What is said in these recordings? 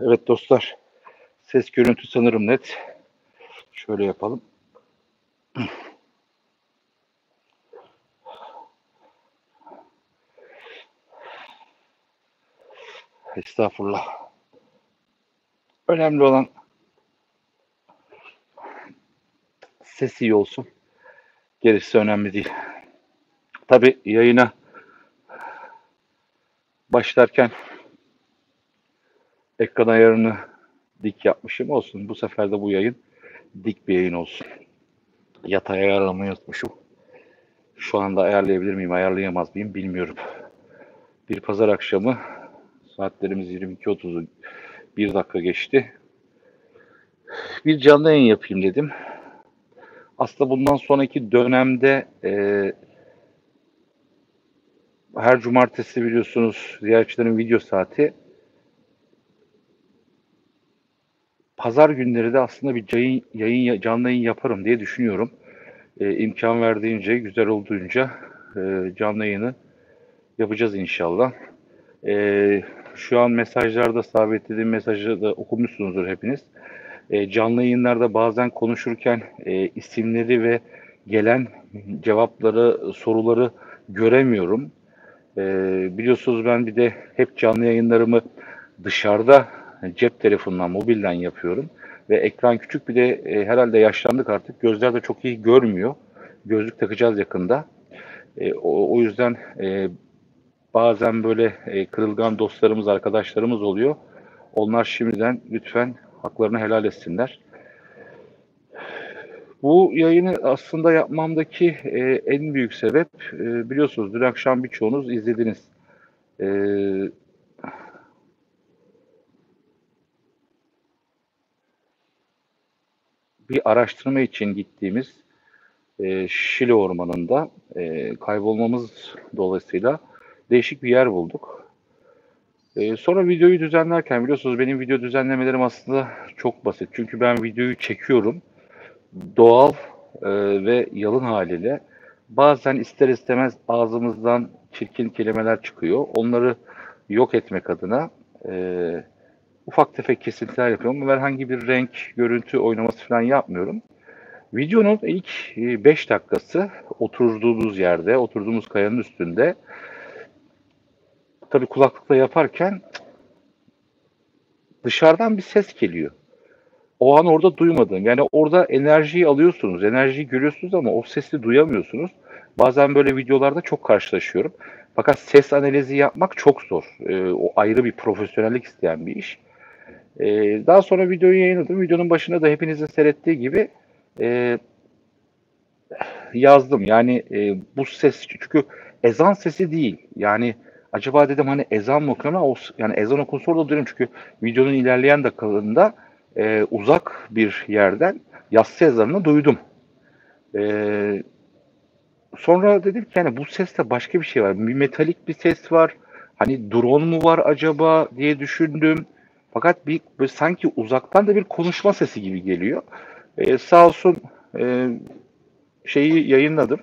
Evet dostlar, ses görüntü sanırım net. Şöyle yapalım. Estağfurullah. Önemli olan ses iyi olsun. Gerisi önemli değil. Tabii yayına başlarken ekran ayarını dik yapmışım olsun. Bu sefer de bu yayın dik bir yayın olsun. Yatay ayarlamayı unutmuşum. Şu anda ayarlayabilir miyim, ayarlayamaz mıyım bilmiyorum. Bir pazar akşamı saatlerimiz 22.30'u 1 dakika geçti. Bir canlı yayın yapayım dedim. Aslında bundan sonraki dönemde her cumartesi biliyorsunuz ziyaretçilerin video saati. Pazar günleri de aslında bir canlı yayın yaparım diye düşünüyorum. İmkan verdiğince, güzel olduğunca canlı yayını yapacağız inşallah. Şu an mesajlarda sabitlediğim mesajı da okumuşsunuzdur hepiniz. Canlı yayınlarda bazen konuşurken isimleri ve gelen cevapları, soruları göremiyorum. Biliyorsunuz ben bir de hep canlı yayınlarımı dışarıda cep telefonundan, mobilden yapıyorum. Ve ekran küçük bir de herhalde yaşlandık artık. Gözler de çok iyi görmüyor. Gözlük takacağız yakında. O yüzden bazen böyle kırılgan dostlarımız, arkadaşlarımız oluyor. Onlar şimdiden lütfen haklarını helal etsinler. Bu yayını aslında yapmamdaki en büyük sebep biliyorsunuz dün akşam birçoğunuz izlediniz. E, Bir araştırma için gittiğimiz Şile Ormanı'nda kaybolmamız dolayısıyla değişik bir yer bulduk. Sonra videoyu düzenlerken biliyorsunuz benim video düzenlemelerim aslında çok basit. Çünkü ben videoyu çekiyorum. Doğal e, ve yalın haliyle. Bazen ister istemez ağzımızdan çirkin kelimeler çıkıyor. Onları yok etmek adına ufak tefek kesintiler yapıyorum. Ama herhangi bir renk, görüntü oynaması falan yapmıyorum. Videonun ilk 5 dakikası oturduğumuz yerde, oturduğumuz kayanın üstünde tabii kulaklıkla yaparken dışarıdan bir ses geliyor. O an orada duymadığım, yani orada enerjiyi alıyorsunuz, enerjiyi görüyorsunuz ama o sesi duyamıyorsunuz. Bazen böyle videolarda çok karşılaşıyorum. Fakat ses analizi yapmak çok zor. O ayrı bir profesyonellik isteyen bir iş. Daha sonra videoyu yayınladım. Videonun başında da hepinizin seyrettiği gibi e, yazdım. Yani bu ses çünkü ezan sesi değil. Yani acaba dedim hani ezan mı okuyor ama yani ezan okunsa orada duyuyorum çünkü videonun ilerleyen dakikalarında uzak bir yerden yatsı ezanını duydum. E, Sonra dedim ki yani bu seste başka bir şey var. Bir metalik bir ses var. Hani drone mu var acaba diye düşündüm. Fakat böyle sanki uzaktan da bir konuşma sesi gibi geliyor. Sağ olsun e, şeyi yayınladım.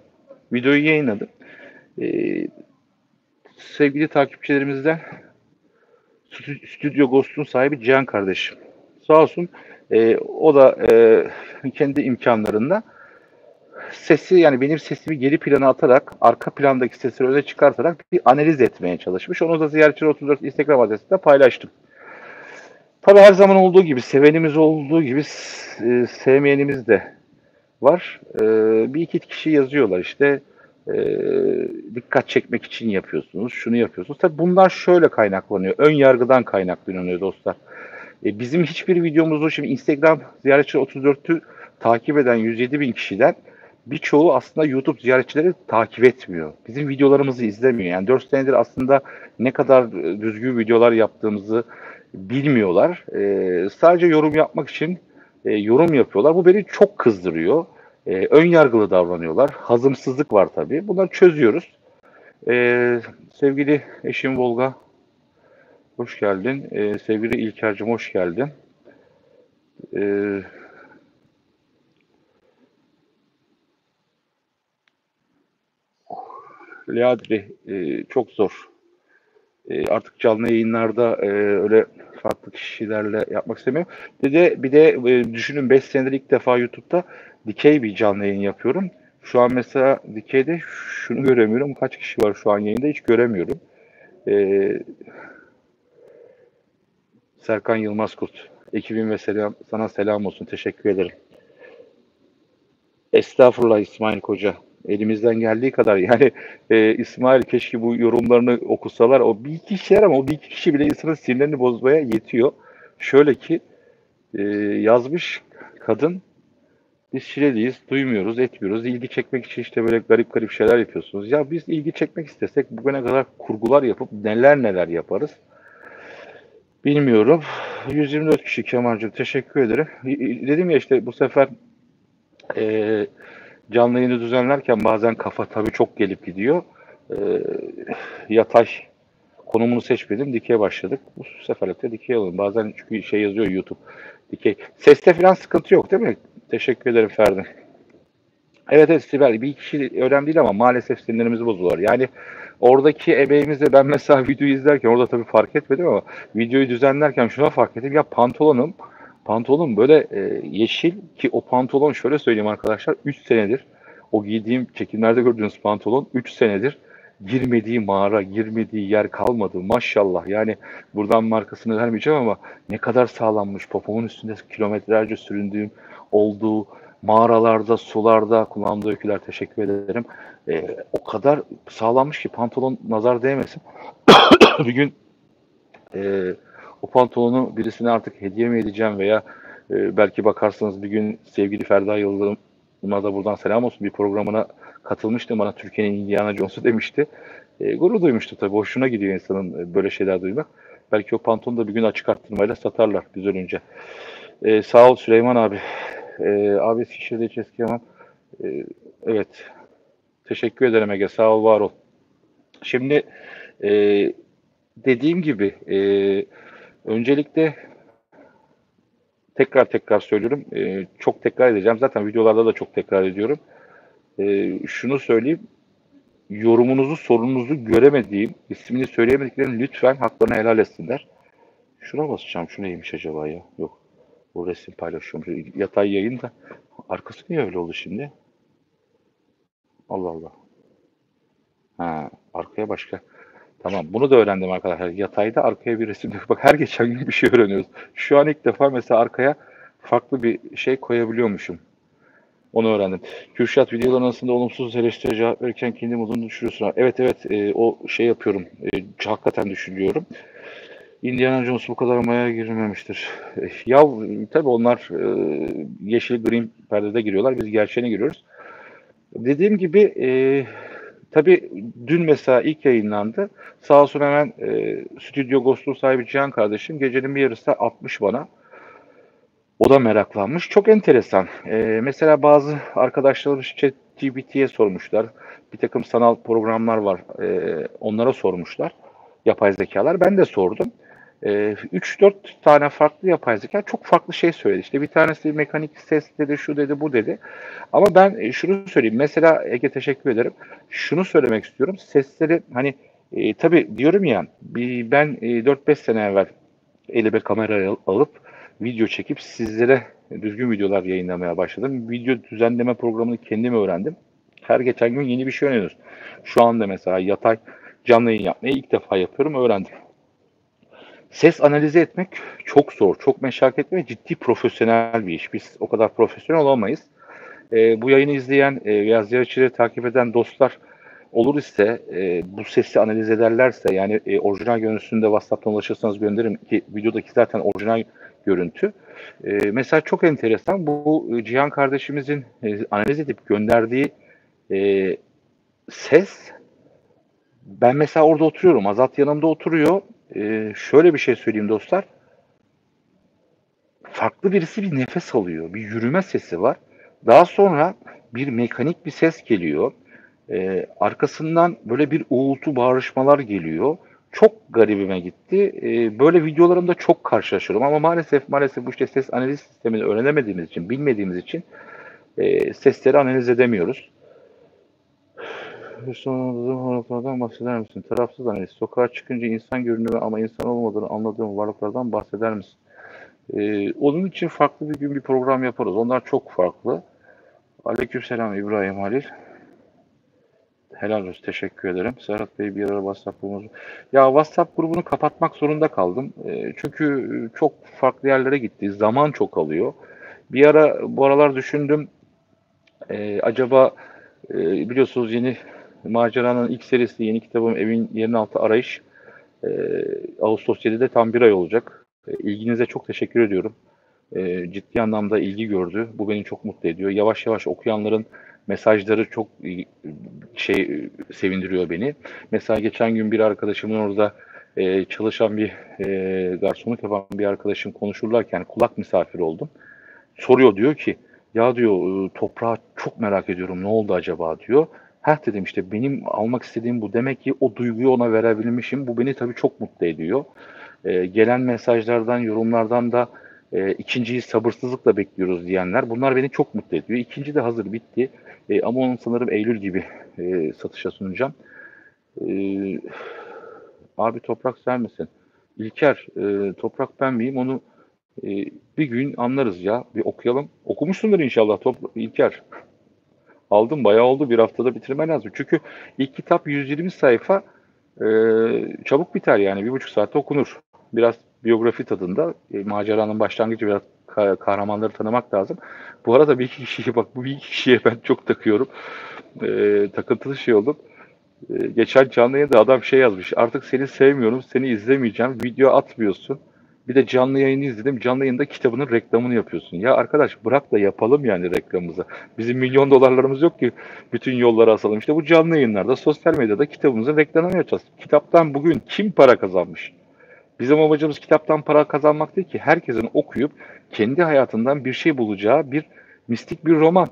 Videoyu yayınladım. Ee, Sevgili takipçilerimizden Stüdyo Ghost'un sahibi Cihan kardeşim. Sağ olsun o da kendi imkanlarında sesi yani benim sesimi geri plana atarak arka plandaki sesleri öne çıkartarak bir analiz etmeye çalışmış. Onu da Ziyaretçiler 34 Instagram adresinde paylaştım. Tabii her zaman olduğu gibi sevenimiz olduğu gibi sevmeyenimiz de var. Bir iki kişi yazıyorlar işte dikkat çekmek için yapıyorsunuz, şunu yapıyorsunuz. Tabii bunlar şöyle kaynaklanıyor, ön yargıdan kaynaklanıyor dostlar. Bizim hiçbir videomuzu şimdi Instagram ziyaretçi 34'ü takip eden 107 bin kişiden birçoğu aslında YouTube ziyaretçileri takip etmiyor. Bizim videolarımızı izlemiyor. Yani 4 senedir aslında ne kadar düzgün videolar yaptığımızı bilmiyorlar. Sadece yorum yapmak için yorum yapıyorlar. Bu beni çok kızdırıyor. Ön yargılı davranıyorlar. Hazımsızlık var tabii. Bunları çözüyoruz. Sevgili eşim Volga, hoş geldin. Sevgili İlker'cim hoş geldin. Ee, Leadri çok zor. Artık canlı yayınlarda öyle farklı kişilerle yapmak istemiyorum. Bir de düşünün 5 senedir ilk defa YouTube'da dikey bir canlı yayın yapıyorum. Şu an mesela dikeyde şunu göremiyorum. Kaç kişi var şu an yayında hiç göremiyorum. E, Serkan Yılmaz Kurt. Ekibim ve sana selam olsun. Teşekkür ederim. Estağfurullah İsmail Koca. Elimizden geldiği kadar yani İsmail keşke bu yorumlarını okusalar. O bir iki kişiler ama o bir iki kişi bile insanın sinirlerini bozmaya yetiyor. Şöyle ki yazmış kadın, biz Şileliyiz, duymuyoruz, etmiyoruz. İlgi çekmek için işte böyle garip garip şeyler yapıyorsunuz. Ya biz ilgi çekmek istesek bugüne kadar kurgular yapıp neler neler yaparız. Bilmiyorum. 124 kişi Kemal'cığım teşekkür ederim. Dedim ya işte bu sefer e, canlı yayını düzenlerken bazen kafa tabii çok gelip gidiyor. E, Yatay konumunu seçmedim. Dikey başladık. Bu seferlik de dikey alalım. Bazen çünkü şey yazıyor YouTube. Dikey. Seste falan sıkıntı yok değil mi? Teşekkür ederim Ferdi. Evet evet Sibel. Bir kişi önemli değil ama maalesef sinirlerimizi bozuyorlar. Yani oradaki emeğimizle ben mesela videoyu izlerken orada tabii fark etmedim ama videoyu düzenlerken şuna fark ettim. Ya pantolonum böyle yeşil ki o pantolon şöyle söyleyeyim arkadaşlar 3 senedir o giydiğim çekimlerde gördüğünüz pantolon 3 senedir girmediği mağara, girmediği yer kalmadı. Maşallah yani buradan markasını vermeyeceğim ama ne kadar sağlanmış. Popomun üstünde kilometrelerce süründüğüm olduğu mağaralarda, sularda kullandığı öyküler teşekkür ederim. O kadar sağlanmış ki pantolon nazar değmesin. Bir gün e, o pantolonu birisine artık hediye mi edeceğim veya belki bakarsanız bir gün sevgili Ferda Yıldırım'a da buradan selam olsun. Bir programına katılmıştım. Bana Türkiye'nin Indiana Jones'u demişti. Gurur duymuştu tabii. Hoşuna gidiyor insanın böyle şeyler duymak. Belki o pantolonu da bir gün açık arttırmayla satarlar biz ölünce. Sağ ol Süleyman abi. Abi Eskişehir'de hiç eskiyemem. Evet. Teşekkür ederim Ege. Sağ ol, var ol. Şimdi e, dediğim gibi öncelikle tekrar tekrar söylüyorum. Çok tekrar edeceğim. Zaten videolarda da çok tekrar ediyorum. Şunu söyleyeyim. Yorumunuzu, sorununuzu göremediğim, ismini söyleyemediklerim lütfen haklarını helal etsinler. Şuna basacağım. Şu neymiş acaba ya? Yok. Bu resim paylaşıyorum. Yatay yayın da. Arkası niye öyle oldu şimdi? Allah Allah. Ha, arkaya başka. Tamam, bunu da öğrendim arkadaşlar. Yatayda arkaya bir resim. Bak her geçen gün bir şey öğreniyoruz. Şu an ilk defa mesela arkaya farklı bir şey koyabiliyormuşum. Onu öğrendim. Kürşat videoların arasında olumsuz eleştiri cevap verirken kendi modunu düşürüyorsun. Evet evet o şey yapıyorum. Hakikaten düşünüyorum. Indiana Jones bu kadar maya girilmemiştir. Ya tabii onlar yeşil green perdede giriyorlar. Biz gerçeğine giriyoruz. Dediğim gibi tabii dün mesela ilk yayınlandı. Sağ olsun hemen Stüdyo Ghost'un sahibi Cihan kardeşim gecenin bir yarısı atmış bana. O da meraklanmış. Çok enteresan. Mesela bazı arkadaşlarım ChatGPT'ye sormuşlar. Bir takım sanal programlar var. Onlara sormuşlar. Yapay zekalar. Ben de sordum. 3-4 tane farklı yapay zeka çok farklı şey söyledi. İşte bir tanesi mekanik ses dedi, şu dedi, bu dedi. Ama ben şunu söyleyeyim. Mesela Ege teşekkür ederim. Şunu söylemek istiyorum. Sesleri hani tabii diyorum ya ben 4-5 sene evvel elime kamerayı alıp video çekip sizlere düzgün videolar yayınlamaya başladım. Video düzenleme programını kendim öğrendim. Her geçen gün yeni bir şey öğreniyoruz. Şu anda mesela yatay canlı yayın yapmayı ilk defa yapıyorum, öğrendim. Ses analizi etmek çok zor, çok meşakkatli ve ciddi profesyonel bir iş. Biz o kadar profesyonel olamayız. Bu yayını izleyen veya ziyaretçileri takip eden dostlar olur ise bu sesi analiz ederlerse yani orijinal görüntüsünü de WhatsApp'tan ulaşırsanız gönderirim ki videodaki zaten orijinal görüntü. Mesela çok enteresan bu Cihan kardeşimizin analiz edip gönderdiği e, ses ben mesela orada oturuyorum. Azat yanımda oturuyor. Şöyle bir şey söyleyeyim dostlar. Farklı birisi bir nefes alıyor. Bir yürüme sesi var. Daha sonra bir mekanik bir ses geliyor. Arkasından böyle bir uğultu bağırışmalar geliyor. Çok garibime gitti. Böyle videolarımda çok karşılaşıyorum ama maalesef bu işte ses analiz sistemini öğrenemediğimiz için, bilmediğimiz için sesleri analiz edemiyoruz. Anladığım varlıklardan bahseder misin? Tarafsız analiz. Sokağa çıkınca insan görünümü ama insan olmadığını anladığım varlıklardan bahseder misin? Onun için farklı bir gün bir program yaparız. Onlar çok farklı. Aleykümselam İbrahim Halil. Helal olsun, teşekkür ederim. Serhat Bey bir ara WhatsApp grubumuzu... Ya WhatsApp grubunu kapatmak zorunda kaldım. Çünkü çok farklı yerlere gitti. Zaman çok alıyor. Bir ara bu aralar düşündüm. Acaba biliyorsunuz yeni maceranın ilk serisi, yeni kitabım Evin Yerin Altı Arayış. Ağustos 7'de tam bir ay olacak. İlginize çok teşekkür ediyorum. Ciddi anlamda ilgi gördü. Bu beni çok mutlu ediyor. Yavaş yavaş okuyanların mesajları çok sevindiriyor beni. Mesela geçen gün bir arkadaşımın orada çalışan bir garsonluk yapan bir arkadaşım konuşurlarken kulak misafiri oldum. Soruyor, diyor ki ya diyor toprağı çok merak ediyorum, ne oldu acaba diyor. Heh dedim, işte benim almak istediğim bu. Demek ki o duyguyu ona verebilmişim. Bu beni tabii çok mutlu ediyor. Gelen mesajlardan, yorumlardan da ikinciyi sabırsızlıkla bekliyoruz diyenler. Bunlar beni çok mutlu ediyor. İkinci de hazır bitti. Ama onu sanırım Eylül gibi satışa sunacağım. E, Abi toprak sen misin? İlker, toprak ben miyim? Onu e, bir gün anlarız ya. Bir okuyalım. Okumuşsundur inşallah İlker. Aldım, bayağı oldu. Bir haftada bitirmen lazım. Çünkü ilk kitap 120 sayfa, e, çabuk biter yani. 1,5 saatte okunur. Biraz biyografi tadında. Maceranın başlangıcı, biraz kahramanları tanımak lazım. Bu arada bir iki kişiye bak, bu bir iki kişiye ben çok takıyorum. Takıntılı şey oldum. Geçen canlı yayında adam şey yazmış. Artık seni sevmiyorum, seni izlemeyeceğim. Video atmıyorsun. Bir de canlı yayını izledim. Canlı yayında kitabının reklamını yapıyorsun. Ya arkadaş bırak da yapalım yani reklamımızı. Bizim milyon dolarlarımız yok ki bütün yolları asalım. İşte bu canlı yayınlarda, sosyal medyada kitabımızın reklamını yapacağız. Kitaptan bugün kim para kazanmış? Bizim amacımız kitaptan para kazanmak değil ki. Herkesin okuyup kendi hayatından bir şey bulacağı bir mistik bir roman.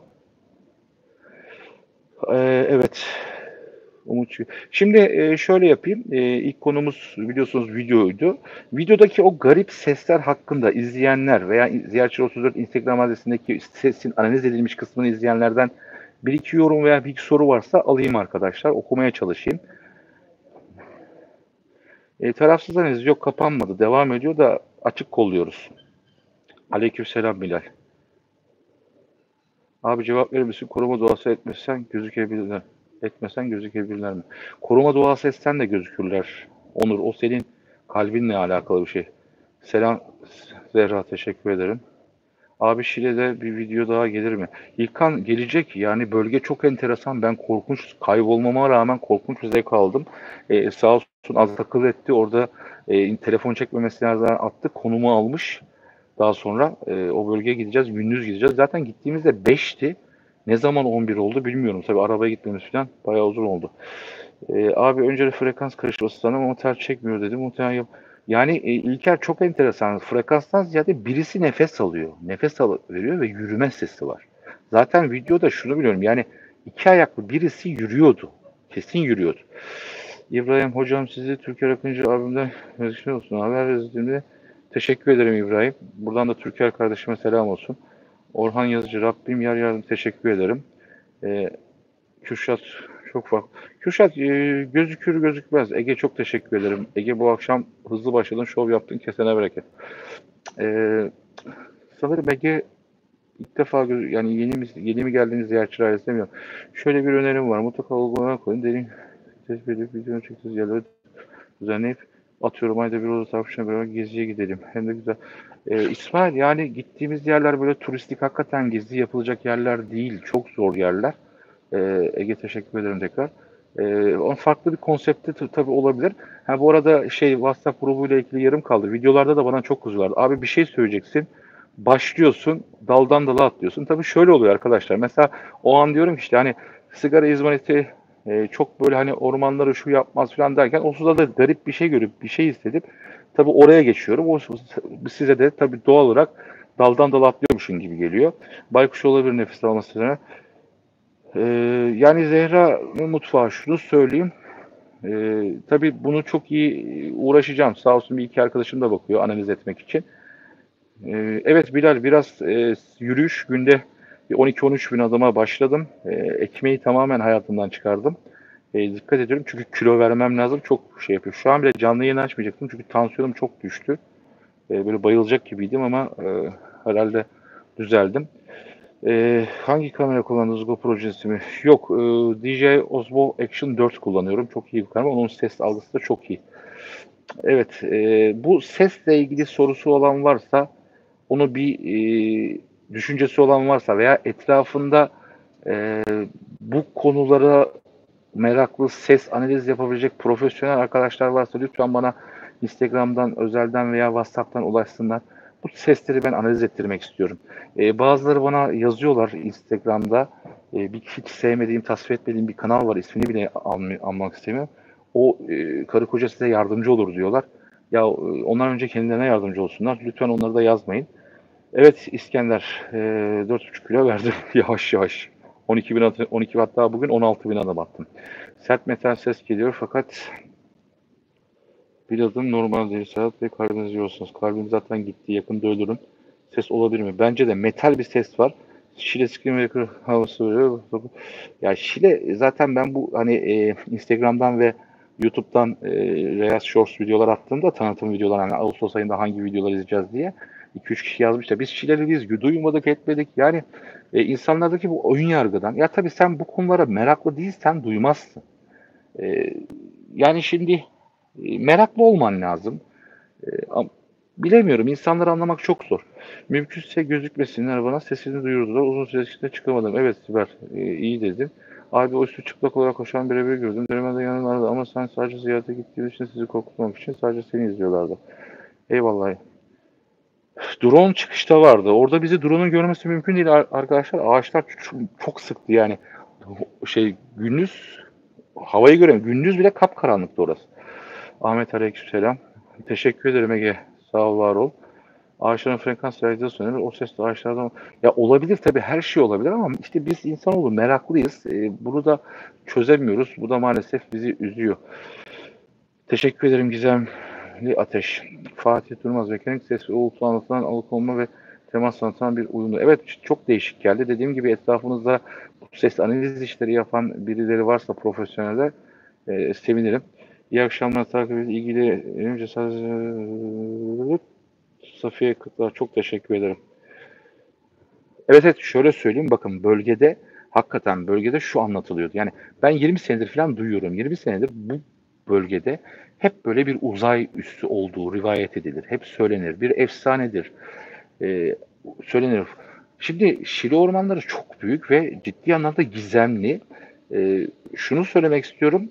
Evet. Umut. Şimdi şöyle yapayım. İlk konumuz biliyorsunuz videoydu. Videodaki o garip sesler hakkında izleyenler veya Ziyaretçi 34 Instagram adresindeki sesin analiz edilmiş kısmını izleyenlerden bir iki yorum veya bir iki soru varsa alayım arkadaşlar. Okumaya çalışayım. Tarafsız analiz yok, kapanmadı. Devam ediyor da açık kolluyoruz. Aleykümselam Bilal. Abi cevap verir misin? Koruma duası etmezsen gözükebilirler. Etmesen gözükebilirler mi? Koruma duası etsen de gözükürler. Onur, o senin kalbinle alakalı bir şey. Selam Zehra, teşekkür ederim. Abi Şile'de bir video daha gelir mi? İlkan gelecek. Yani bölge çok enteresan. Ben korkunç kaybolmama rağmen korkunç bir zevk aldım. Sağ olsun az takıl etti. Orada telefon çekmemesine rağmen attı. Konumu almış. Daha sonra o bölgeye gideceğiz. Gündüz gideceğiz. Zaten gittiğimizde 5'ti. Ne zaman 11 oldu bilmiyorum. Tabii arabaya gitmemiz falan bayağı uzun oldu. Abi önce frekans karışması sanırım ama tel çekmiyor dedim. Muhtemelen yani İlker çok enteresan. Frekanstan ziyade birisi nefes alıyor. Nefes veriyor ve yürüme sesi var. Zaten videoda şunu biliyorum. Yani iki ayaklı birisi yürüyordu. Kesin yürüyordu. İbrahim hocam, sizi Türker Akıncı abimden yazışıyor olsun. Haber izlediğimde teşekkür ederim İbrahim. Buradan da Türker kardeşime selam olsun. Orhan Yazıcı, Rabbim yar yardım, teşekkür ederim. Kürşat çok farklı. Kürşat gözükür gözükmez. Ege çok teşekkür ederim. Ege bu akşam hızlı başladın, şov yaptın, kesene bereket. E, Sanırım Ege ilk defa yani yeni mi geldiğiniz ziyaretçi ailesi demiyorum. Şöyle bir önerim var. Mutlaka uygulama koyun. Derin tespit edip videonun çektiğiniz yerleri düzenleyip atıyorum ayda bir olur tartışına beraber geziye gidelim. Hem de güzel. İsmail, yani gittiğimiz yerler böyle turistik, hakikaten gezi yapılacak yerler değil. Çok zor yerler. Ege teşekkür ederim tekrar. Onun farklı bir konsepti tabii olabilir. Ha, bu arada WhatsApp grubuyla ilgili yarım kaldı. Videolarda da bana çok kızıyorlardı. Abi bir şey söyleyeceksin. Başlıyorsun, daldan dala atlıyorsun. Tabii şöyle oluyor arkadaşlar. Mesela o an diyorum ki işte hani sigara izmariti çok böyle hani ormanları şu yapmaz falan derken o sırada da garip bir şey görüp bir şey istedim. Tabii oraya geçiyorum. O size de tabii doğal olarak daldan dala atlıyormuşsun gibi geliyor. Baykuş olabilir nefes alması üzerine. Ee, Yani Zehra'nın mutfağı, şunu söyleyeyim. Tabii bunu çok iyi uğraşacağım. Sağ olsun bir iki arkadaşım da bakıyor analiz etmek için. Evet Bilal, biraz yürüyüş, günde 12-13 bin adıma başladım. Ekmeği tamamen hayatımdan çıkardım. Dikkat ediyorum çünkü kilo vermem lazım. Çok şey yapıyor. Şu an bile canlı yayın açmayacaktım çünkü tansiyonum çok düştü. Böyle bayılacak gibiydim ama herhalde düzeldim. Hangi kamera kullandınız GoPro projesi mi? Yok, DJI Osmo Action 4 kullanıyorum. Çok iyi bir kamera. Onun ses algısı da çok iyi. Evet, bu sesle ilgili sorusu olan varsa, onu bir düşüncesi olan varsa veya etrafında e, bu konulara meraklı ses analiz yapabilecek profesyonel arkadaşlar varsa lütfen bana Instagram'dan, özelden veya WhatsApp'tan ulaşsınlar. Bu sesleri ben analiz ettirmek istiyorum. Bazıları bana yazıyorlar Instagram'da. Bir hiç sevmediğim, tasvip etmediğim bir kanal var. İsmini bile almak istemiyorum. O karı koca size yardımcı olur diyorlar. Ya onlar önce kendilerine yardımcı olsunlar. Lütfen onları da yazmayın. Evet İskender, 4,5 kilo verdim yavaş yavaş. 12 bin, 12 hatta bugün 16 bin adım attım. Sert metal ses geliyor fakat bir adım normal değil. Serhat Bey kalbinizi yiyorsunuz. Kalbim zaten gitti. Yakında ölürüm. Ses olabilir mi? Bence de metal bir ses var. Şile Scream havası veriyor. Ya Şile zaten ben bu hani Instagram'dan ve YouTube'dan Reels Shorts videolar attığımda tanıtım videolar hani Ağustos ayında hangi videolar izleyeceğiz diye 2-3 kişi yazmış da biz Şileliyiz, duymadık etmedik. Yani insanlardaki bu oyun yargıdan ya tabii sen bu konulara meraklı değilsen duymazsın. E, Yani şimdi meraklı olman lazım. E, Bilemiyorum. İnsanları anlamak çok zor. Mümkünse gözükmesinler bana. Sesini duyurdular. Uzun süre içinde çıkamadım. Evet Sibel, iyi dedin. Abi o üstü çıplak olarak koşan birebir gördüm. Denemeden yanlardı ama sen sadece ziyarete gittiğin için sizi korkutmamak için sadece seni izliyorlardı. Eyvallah. Drone çıkışta vardı. Orada bizi drone'un görmesi mümkün değil arkadaşlar. Ağaçlar çok sıktı yani. Gündüz havayı göremiyorum. Gündüz bile kapkaranlıktı orası. Ahmet aleykümselam. Teşekkür ederim Ege. Sağ ol, var ol. Ağaçların frekans yaydığı söylenir. O ses de ağaçlardan... Ya olabilir tabii her şey olabilir ama işte biz insanoğlu meraklıyız. Bunu da çözemiyoruz. Bu da maalesef bizi üzüyor. Teşekkür ederim Gizemli Ateş. Fatih Durmaz. Mekanik ses ve uğultu anlatılan alıkonma ve temas anlatılan bir uyumlu. Evet çok değişik geldi. Dediğim gibi etrafınızda bu ses analiz işleri yapan birileri varsa profesyoneller sevinirim. İyi akşamlar takip edin. İlgili önce Safiye Kıtlar çok teşekkür ederim. Evet evet şöyle söyleyeyim bakın bölgede hakikaten bölgede şu anlatılıyordu. Yani ben 20 senedir falan duyuyorum. 20 senedir bu bölgede hep böyle bir uzay üssü olduğu rivayet edilir. Hep söylenir. Bir efsanedir. Ee, Söylenir. Şimdi Şili ormanları çok büyük ve ciddi anlamda gizemli. Şunu söylemek istiyorum.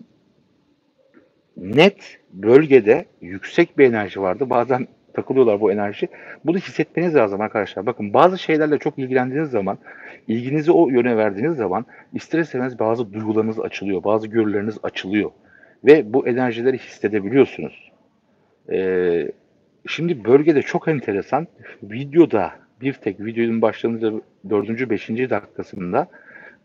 Net bölgede yüksek bir enerji vardı. Bazen takılıyorlar bu enerji. Bunu hissetmeniz lazım arkadaşlar. Bakın bazı şeylerle çok ilgilendiğiniz zaman, ilginizi o yöne verdiğiniz zaman ister istemez bazı duygularınız açılıyor, bazı görüleriniz açılıyor. Ve bu enerjileri hissedebiliyorsunuz. Ee, Şimdi bölgede çok enteresan. Videoda bir tek videonun başlangıcı 4. 5. dakikasında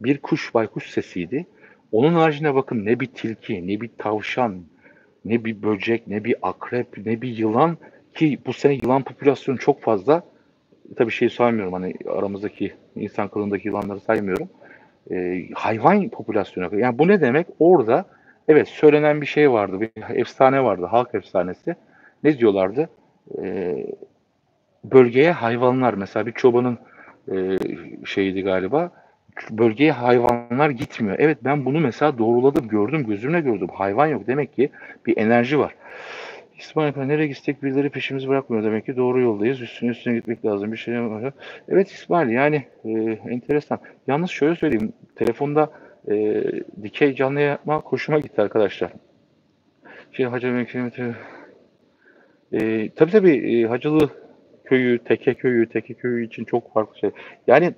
bir kuş baykuş sesiydi. Onun haricinde bakın ne bir tilki, ne bir tavşan, ne bir böcek, ne bir akrep, ne bir yılan ki bu sene yılan popülasyonu çok fazla. Tabii şey saymıyorum hani aramızdaki insan kılığındaki yılanları saymıyorum. Hayvan popülasyonu. Yani bu ne demek? Orada evet söylenen bir şey vardı. Bir efsane vardı. Halk efsanesi. Ne diyorlardı? Ee, Bölgeye hayvanlar mesela bir çobanın e, şeydi galiba. Bölgeye hayvanlar gitmiyor. Evet ben bunu mesela doğruladım, gördüm, gözümle gördüm. Hayvan yok. Demek ki bir enerji var. İsmail Efendi nereye gitsek birileri peşimizi bırakmıyor demek ki doğru yoldayız. Üstüne gitmek lazım. Bir şey var. Evet İsmail yani enteresan. Yalnız şöyle söyleyeyim. Telefonda dikey canlı yapma hoşuma gitti arkadaşlar. Hacı Mekke'nin tabii Hacılı köyü, Teke köyü için çok farklı şey. Yani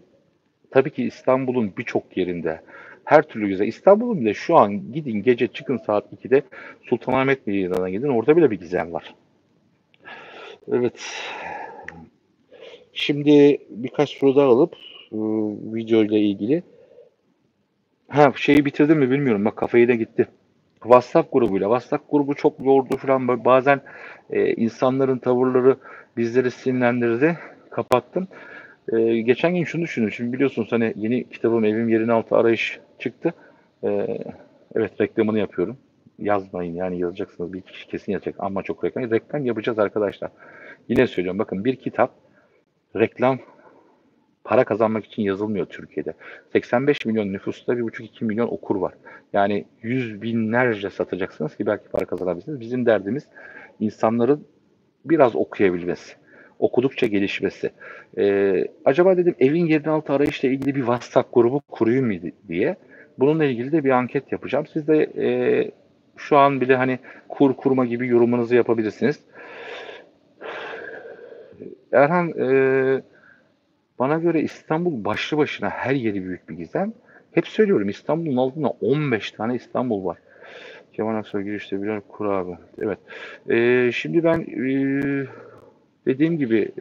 tabii ki İstanbul'un birçok yerinde her türlü güzel. İstanbul'un bile şu an gidin gece çıkın saat 2'de Sultanahmet Meydanı'na gidin orada bile bir gizem var. Evet. Şimdi birkaç soru daha alıp video ile ilgili. Ha şeyi bitirdim mi bilmiyorum. Bak kafayı da gitti. WhatsApp grubuyla. WhatsApp grubu çok yordu falan. Bazen insanların tavırları bizleri sinirlendirdi. Kapattım. Geçen gün şunu düşündüm. Şimdi biliyorsunuz hani yeni kitabım Evim Yerin Altı Arayış çıktı. E, Evet, reklamını yapıyorum. Yazmayın, yani yazacaksınız. Bir kişi kesin yazacak ama çok reklam. Reklam yapacağız arkadaşlar. Yine söylüyorum, bakın, bir kitap reklam para kazanmak için yazılmıyor Türkiye'de. 85 milyon nüfusta 1,5-2 milyon okur var. Yani yüz binlerce satacaksınız ki belki para kazanabilirsiniz. Bizim derdimiz insanların biraz okuyabilmesi, okudukça gelişmesi. Acaba dedim evin yerin altı arayışla ilgili bir WhatsApp grubu kurayım mı diye. Bununla ilgili de bir anket yapacağım. Siz de şu an bile hani kurma gibi yorumunuzu yapabilirsiniz. Erhan, bana göre İstanbul başlı başına her yeri büyük bir gizem. Hep söylüyorum, İstanbul'un altında 15 tane İstanbul var. Kemal Aksoy girişte birer kur abi. Evet. Şimdi ben dediğim gibi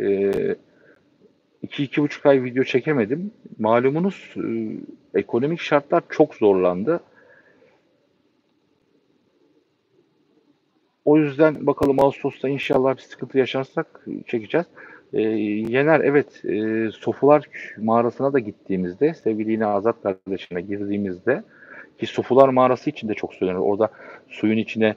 2-2,5 ay video çekemedim. Malumunuz ekonomik şartlar çok zorlandı. O yüzden bakalım Ağustos'ta inşallah bir sıkıntı yaşarsak çekeceğiz. Yener, evet, Sofular mağarasına da gittiğimizde, sevgili yine Azat kardeşime girdiğimizde, ki Sofular mağarası için de çok söylenir. Orada suyun içine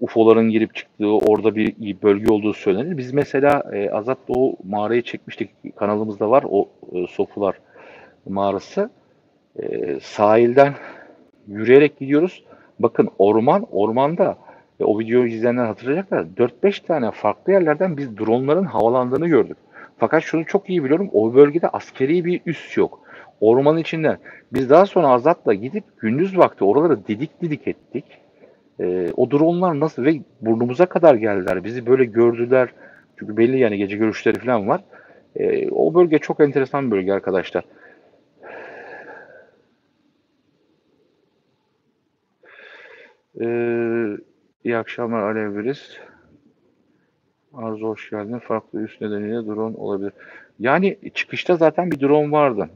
UFO'ların girip çıktığı orada bir bölge olduğu söylenir. Biz mesela Azat'la o mağarayı çekmiştik. Kanalımızda var o Sofular mağarası. Sahilden yürüyerek gidiyoruz. Bakın, ormanda o videoyu izleyenler hatırlayacaklar. 4-5 tane farklı yerlerden biz dronların havalandığını gördük. Fakat şunu çok iyi biliyorum. O bölgede askeri bir üs yok. Ormanın içinden. Biz daha sonra Azat'la gidip gündüz vakti oraları didik didik ettik. O dronlar nasıl ve burnumuza kadar geldiler. Bizi böyle gördüler. Çünkü belli, yani gece görüşleri falan var. O bölge çok enteresan bir bölge arkadaşlar. Ee, iyi akşamlar Alev Biriz. Arzu hoş geldin. Farklı üs nedeniyle drone olabilir. Yani çıkışta zaten bir drone vardı.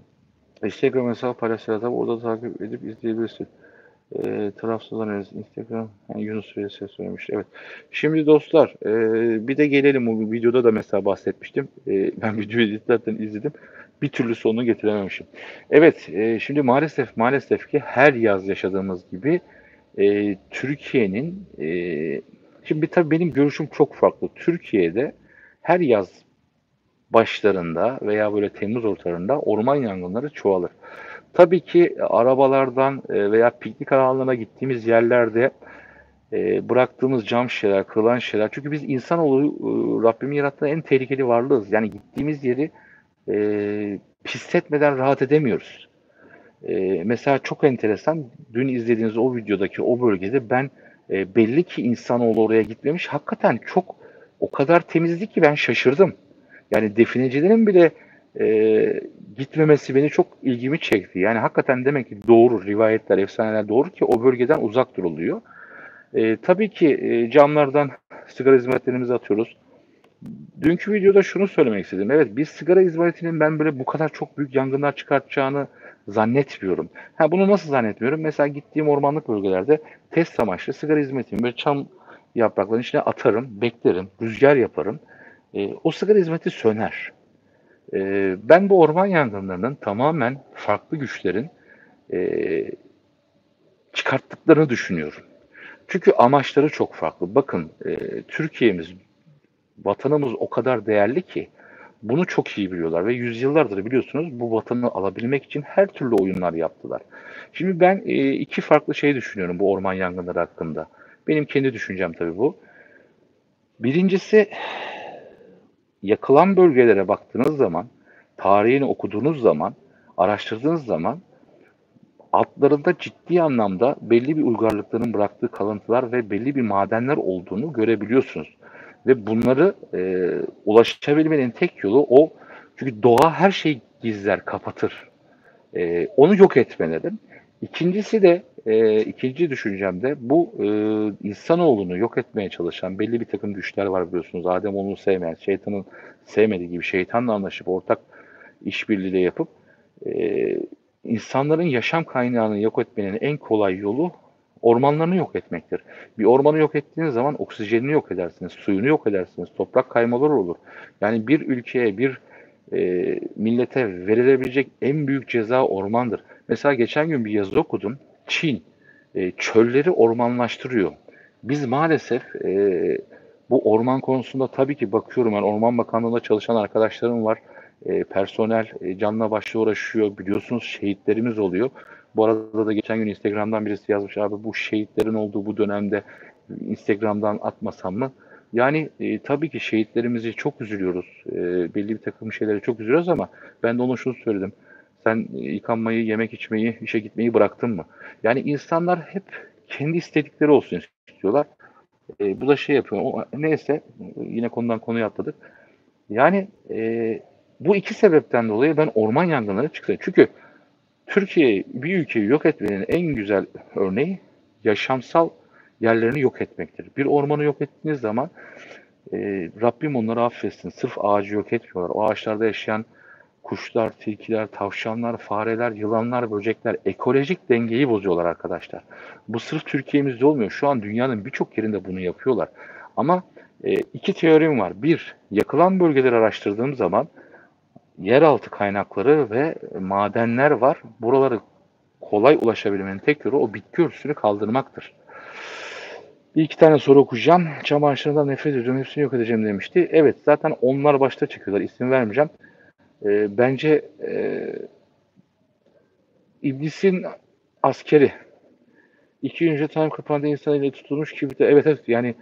Instagram hesabı paylaşırsa orada takip edip izleyebilirsin. Tarafsız analiz Instagram. Yani Yunus Reis'e söylemiş. Evet. Şimdi dostlar, bir de gelelim, bu videoda da mesela bahsetmiştim. Ben videoyu zaten izledim. Bir türlü sonunu getirememişim. Evet, şimdi maalesef ki her yaz yaşadığımız gibi Türkiye'nin şimdi tabii benim görüşüm çok farklı. Türkiye'de her yaz başlarında veya böyle Temmuz ortalarında orman yangınları çoğalır. Tabii ki arabalardan veya piknik alanlarına gittiğimiz yerlerde bıraktığımız cam şişeler, kırılan şişeler. Çünkü biz insanoğlu Rabbimin yarattığı en tehlikeli varlığız. Yani gittiğimiz yeri pisletmeden rahat edemiyoruz. Mesela çok enteresan, dün izlediğiniz o videodaki o bölgede ben belli ki insanoğlu oraya gitmemiş. Hakikaten çok, o kadar temizdi ki ben şaşırdım. Yani definecilerin bile e, gitmemesi beni çok ilgimi çekti. Yani hakikaten demek ki doğru, rivayetler, efsaneler doğru ki o bölgeden uzak duruluyor. Tabii ki camlardan sigara izmaritlerimizi atıyoruz. Dünkü videoda şunu söylemek istedim. Evet, bir sigara izmaritinin ben böyle bu kadar çok büyük yangınlar çıkartacağını zannetmiyorum. Ha, bunu nasıl zannetmiyorum? Mesela gittiğim ormanlık bölgelerde test amaçlı sigara izmaritini böyle çam yapraklarının içine atarım, beklerim, rüzgar yaparım. O sigara izmariti söner. Ben bu orman yangınlarının tamamen farklı güçlerin e, çıkarttıklarını düşünüyorum. Çünkü amaçları çok farklı. Bakın, Türkiye'miz, vatanımız o kadar değerli ki bunu çok iyi biliyorlar ve yüzyıllardır biliyorsunuz bu vatanı alabilmek için her türlü oyunlar yaptılar. Şimdi ben iki farklı şey düşünüyorum bu orman yangınları hakkında. Benim kendi düşüncem tabii bu. Birincisi, yakılan bölgelere baktığınız zaman, tarihini okuduğunuz zaman, araştırdığınız zaman altlarında ciddi anlamda belli bir uygarlıkların bıraktığı kalıntılar ve belli bir madenler olduğunu görebiliyorsunuz. Ve bunları ulaşabilmenin tek yolu o. Çünkü doğa her şeyi gizler, kapatır. Onu yok etmeleri. İkincisi de, ikinci düşüncem de bu insanoğlunu yok etmeye çalışan belli bir takım güçler var biliyorsunuz. Adem onu sevmeyen, şeytanın sevmediği gibi şeytanla anlaşıp ortak işbirliği yapıp e, insanların yaşam kaynağını yok etmenin en kolay yolu ormanlarını yok etmektir. Bir ormanı yok ettiğiniz zaman oksijenini yok edersiniz, suyunu yok edersiniz, toprak kaymaları olur. Yani bir ülkeye, bir millete verilebilecek en büyük ceza ormandır. Mesela geçen gün bir yazı okudum. Çin. çölleri ormanlaştırıyor. Biz maalesef bu orman konusunda tabii ki bakıyorum, yani Orman Bakanlığı'nda çalışan arkadaşlarım var. Personel canla başla uğraşıyor. Biliyorsunuz şehitlerimiz oluyor. Bu arada da geçen gün Instagram'dan birisi yazmış, abi bu şehitlerin olduğu bu dönemde Instagram'dan atmasam mı? Yani tabii ki şehitlerimizi çok üzülüyoruz. Belli bir takım şeylere çok üzülüyoruz ama ben de ona şunu söyledim. Sen yıkanmayı, yemek içmeyi, işe gitmeyi bıraktın mı? Yani insanlar hep kendi istedikleri olsun istiyorlar. Bu da şey yapıyor. Neyse, yine konudan konuya atladık. Yani bu iki sebepten dolayı ben orman yangınları çıktı. Çünkü Türkiye bir ülkeyi yok etmenin en güzel örneği yaşamsal yerlerini yok etmektir. Bir ormanı yok ettiğiniz zaman Rabbim onları affetsin. Sırf ağacı yok etmiyorlar. O ağaçlarda yaşayan kuşlar, tilkiler, tavşanlar, fareler, yılanlar, böcekler ekolojik dengeyi bozuyorlar arkadaşlar. Bu sırf Türkiye'mizde olmuyor. Şu an dünyanın birçok yerinde bunu yapıyorlar. Ama iki teorim var. Bir, yakılan bölgeleri araştırdığım zaman yeraltı kaynakları ve madenler var. Buraları kolay ulaşabilmenin tek yolu o bitki örtüsünü kaldırmaktır. Bir iki tane soru okuyacağım. Çam ağaçlarından nefret ediyorum, hepsini yok edeceğim demişti. Evet, zaten onlar başta çıkıyorlar. İsim vermeyeceğim. Bence iblisin askeri. İki gün önce time kapandı, insan ile tutulmuş kibrit. Evet, evet, yani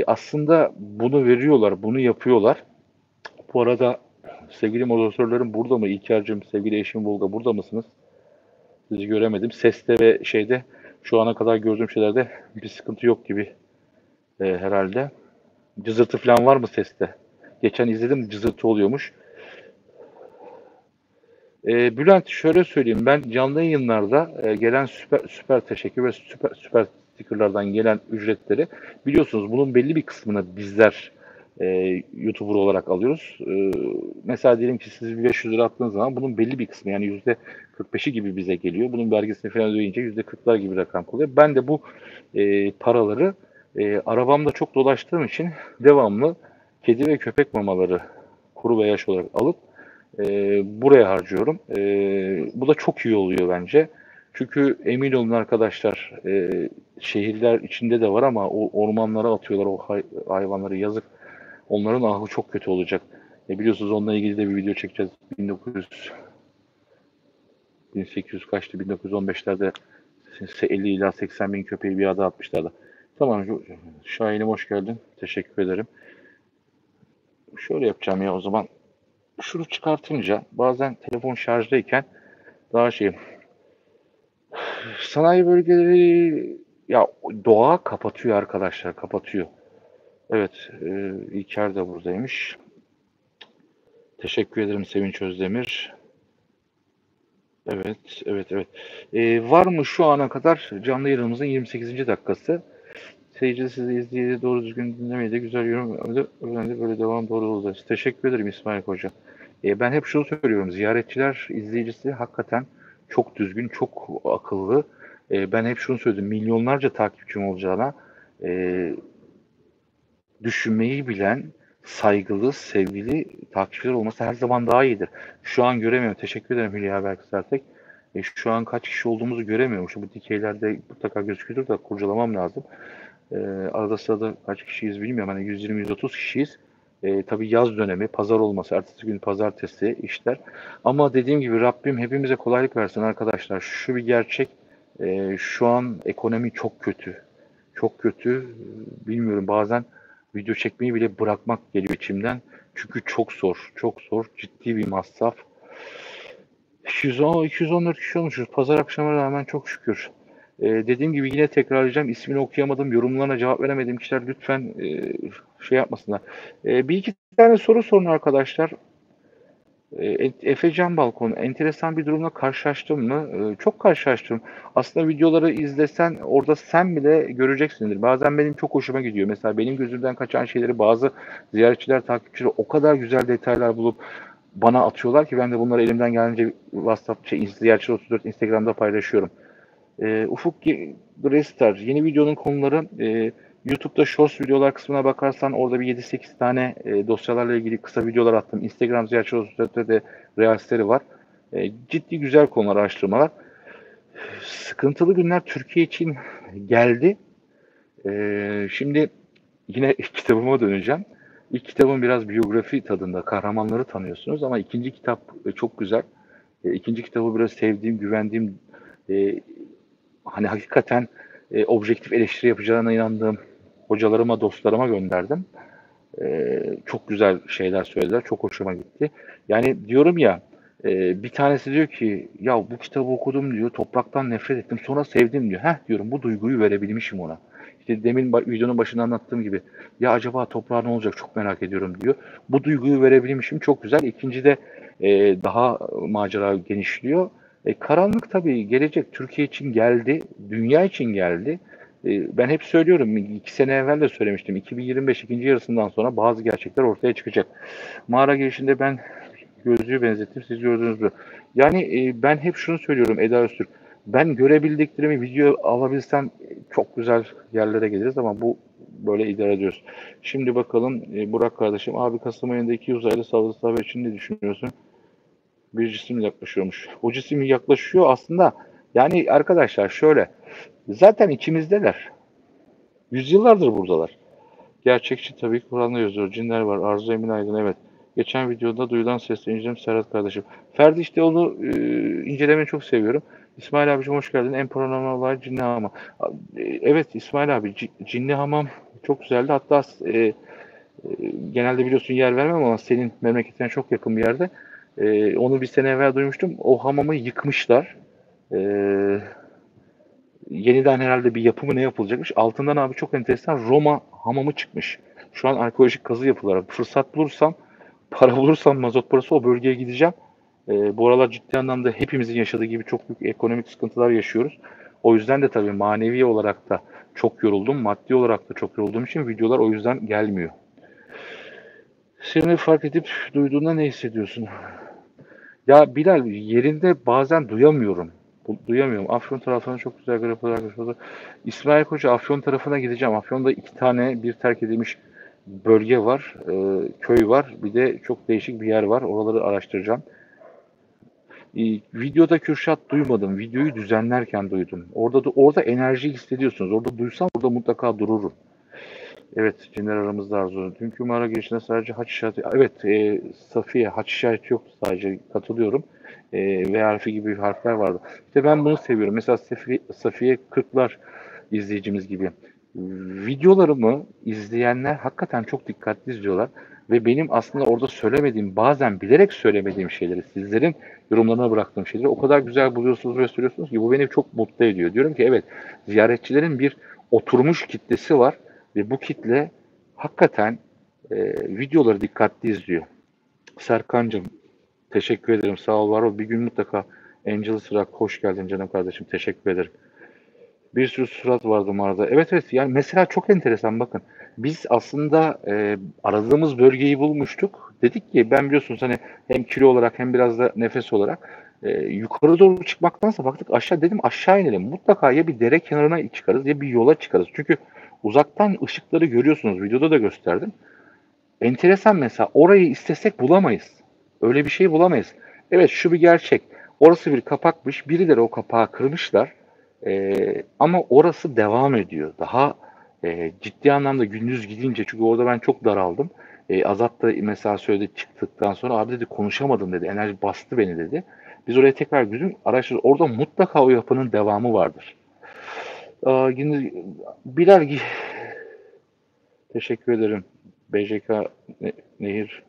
aslında bunu veriyorlar, bunu yapıyorlar. Bu arada sevgili moderatörlerim burada mı? İlker'cim, sevgili eşim Volga, burada mısınız? Sizi göremedim. Seste ve şeyde şu ana kadar gördüğüm şeylerde bir sıkıntı yok gibi herhalde. Cızırtı falan var mı seste? Geçen izledim, cızırtı oluyormuş. Bülent, şöyle söyleyeyim, ben canlı yayınlarda gelen süper teşekkür ve süper stickerlardan gelen ücretleri biliyorsunuz, bunun belli bir kısmını bizler YouTuber olarak alıyoruz. Mesela diyelim ki siz bir 500 lira attığınız zaman bunun belli bir kısmı, yani %45'i gibi bize geliyor. Bunun vergisini falan ödeyince %40'lar gibi rakam kalıyor. Ben de bu paraları arabamda çok dolaştığım için devamlı kedi ve köpek mamaları kuru ve yaş olarak alıp buraya harcıyorum. Bu da çok iyi oluyor bence. Çünkü emin olun arkadaşlar, şehirler içinde de var ama o ormanlara atıyorlar o hayvanları, yazık. Onların ahı çok kötü olacak. Biliyorsunuz, onunla ilgili de bir video çekeceğiz. 1800 kaçtı? 1915'lerde 50 ila 80 bin köpeği bir ada atmışlardı. Tamam Şahin'im, hoş geldin. Teşekkür ederim. Şöyle yapacağım ya o zaman. Şunu çıkartınca bazen telefon şarjdayken daha şey, sanayi bölgeleri, ya doğa kapatıyor arkadaşlar, kapatıyor. Evet, İlker de buradaymış. Teşekkür ederim Sevinç Özdemir. Evet, evet, evet. Var mı şu ana kadar canlı yayınımızın 28. dakikası? Seyirci sizi izleyiciyi doğru düzgün dinlemeyi de güzel yorum öğrendi. Böyle devam doğru oldu. Teşekkür ederim İsmail Hoca. Ben hep şunu söylüyorum. Ziyaretçiler izleyicisi hakikaten çok düzgün, çok akıllı. Ben hep şunu söyledim. Milyonlarca takipçim olacağına düşünmeyi bilen, saygılı, sevgili takipçiler olması her zaman daha iyidir. Şu an göremiyorum. Teşekkür ederim Hülya Berksertek. Şu an kaç kişi olduğumuzu göremiyorum. Şu bu dikeylerde mutlaka gözüküyor da kurcalamam lazım. Arada sırada kaç kişiyiz bilmiyorum. Hani 120-130 kişiyiz. Tabii yaz dönemi, pazar olması, ertesi gün pazartesi işler. Ama dediğim gibi Rabbim hepimize kolaylık versin arkadaşlar. Şu bir gerçek. Şu an ekonomi çok kötü. Çok kötü. Bilmiyorum, bazen video çekmeyi bile bırakmak geliyor içimden. Çünkü çok zor, çok zor. Ciddi bir masraf. 214 kişi olmuşuz. Pazar akşamına rağmen çok şükür. Dediğim gibi yine tekrarlayacağım. İsmini okuyamadım. Yorumlarına cevap veremediğim kişiler lütfen şey yapmasınlar. Bir iki tane soru sorun arkadaşlar. Efe Can Balkon, enteresan bir durumla karşılaştım mı? Çok karşılaştım. Aslında videoları izlesen orada sen bile göreceksindir. Bazen benim çok hoşuma gidiyor. Mesela benim gözümden kaçan şeyleri bazı ziyaretçiler, takipçiler o kadar güzel detaylar bulup bana atıyorlar ki ben de bunları elimden gelince WhatsApp, ziyaretçi 34 Instagram'da paylaşıyorum. Ufuk Grestar, yeni videonun konuları YouTube'da Shorts videolar kısmına bakarsan orada bir 7-8 tane dosyalarla ilgili kısa videolar attım. Instagram ziyaretçi 34'te de Reels'leri var. Ciddi güzel konular, araştırmalar. Sıkıntılı günler Türkiye için geldi. Şimdi yine ilk kitabıma döneceğim. İlk kitabım biraz biyografi tadında. Kahramanları tanıyorsunuz ama ikinci kitap çok güzel. İkinci kitabı biraz sevdiğim, güvendiğim, e, hani hakikaten objektif eleştiri yapacağına inandığım hocalarıma, dostlarıma gönderdim. Çok güzel şeyler söylediler. Çok hoşuma gitti. Yani diyorum ya, bir tanesi diyor ki ya bu kitabı okudum diyor. Topraktan nefret ettim. Sonra sevdim diyor. Heh diyorum, bu duyguyu verebilmişim ona. İşte demin videonun başında anlattığım gibi, ya acaba toprağa ne olacak çok merak ediyorum diyor. Bu duyguyu verebilmişim. Çok güzel. İkinci de daha macera genişliyor. Karanlık tabii gelecek. Türkiye için geldi. Dünya için geldi. Ben hep söylüyorum, 2 sene evvel de söylemiştim. 2025 ikinci yarısından sonra bazı gerçekler ortaya çıkacak. Mağara girişinde ben gözlüğü benzettim, siz gördünüz mü? Yani ben hep şunu söylüyorum Eda Öztürk. Ben görebildiklerimi video alabilsem çok güzel yerlere geliriz ama bu böyle idare ediyoruz. Şimdi bakalım, Burak kardeşim. Abi Kasım ayında 2 uzaylı saldırısı haber için ne düşünüyorsun? Bir cisim yaklaşıyormuş. O cisim yaklaşıyor aslında. Yani arkadaşlar şöyle. Zaten içimizdeler. Yüzyıllardır buradalar. Gerçekçi tabii ki Kur'an'da yazıyor. Cinler var. Arzu Emin Aydın, evet. Geçen videoda duyulan sesle incelem Serhat kardeşim. Ferdi, işte onu incelemeyi çok seviyorum. İsmail abicim hoş geldin. En paranormal olay Cinli Hamam. Evet İsmail abi, Cinli Hamam çok güzeldi. Hatta genelde biliyorsun yer vermem ama senin memleketine çok yakın bir yerde. Onu bir sene evvel duymuştum. O hamamı yıkmışlar. E, Yeniden herhalde bir yapımı ne yapılacakmış. Altından abi çok enteresan Roma hamamı çıkmış. Şu an arkeolojik kazı yapıyorlar. Fırsat bulursam, para bulursam, mazot parası, o bölgeye gideceğim. Bu aralar ciddi anlamda hepimizin yaşadığı gibi çok büyük ekonomik sıkıntılar yaşıyoruz. O yüzden de tabii manevi olarak da çok yoruldum. Maddi olarak da çok yorulduğum için videolar o yüzden gelmiyor. Seni fark edip duyduğunda ne hissediyorsun? Ya Bilal, yerinde bazen duyamıyorum. Duyamıyorum. Afyon tarafına çok güzel grafikler arkadaşlar. İsmail Koca, Afyon tarafına gideceğim. Afyon'da 2 tane bir terk edilmiş bölge var. Köy var. Bir de çok değişik bir yer var. Oraları araştıracağım. Videoda Kürşat duymadım. Videoyu düzenlerken duydum. Orada enerji hissediyorsunuz. Orada duysam orada mutlaka dururum. Evet, cinler aramızda Arzu. Dünkü mağara girişinde sadece haç işareti... Evet, Safiye, haç işareti yoktu sadece. Katılıyorum. V harfi gibi harfler vardı. İşte ben bunu seviyorum. Mesela Safiye Kırklar izleyicimiz gibi. Videolarımı izleyenler hakikaten çok dikkatli izliyorlar. Ve benim aslında orada söylemediğim, bazen bilerek söylemediğim şeyleri, sizlerin yorumlarına bıraktığım şeyleri o kadar güzel buluyorsunuz ve söylüyorsunuz ki bu beni çok mutlu ediyor. Diyorum ki evet, ziyaretçilerin bir oturmuş kitlesi var ve bu kitle hakikaten videoları dikkatli izliyor. Serkan'cığım teşekkür ederim. Sağ ol, var ol. Bir gün mutlaka Angel Sırak, hoş geldin canım kardeşim. Teşekkür ederim. Bir sürü surat vardı mağarada. Evet evet, yani mesela çok enteresan, bakın. Biz aslında aradığımız bölgeyi bulmuştuk. Dedik ki, ben biliyorsunuz hani hem kilo olarak hem biraz da nefes olarak yukarı doğru çıkmaktansa baktık aşağı, dedim aşağı inelim. Mutlaka ya bir dere kenarına çıkarız ya bir yola çıkarız. Çünkü uzaktan ışıkları görüyorsunuz. Videoda da gösterdim. Enteresan, mesela orayı istesek bulamayız. Öyle bir şey bulamayız. Evet, şu bir gerçek. Orası bir kapakmış. Birileri o kapağı kırmışlar. Ama orası devam ediyor. Daha ciddi anlamda gündüz gidince, çünkü orada ben çok daraldım. Azat da mesela söyledi çıktıktan sonra, abi dedi konuşamadım dedi. Enerji bastı beni dedi. Biz oraya tekrar gidin araştırdık. Orada mutlaka o yapının devamı vardır. Yine Bilal, teşekkür ederim. BJK Nehir.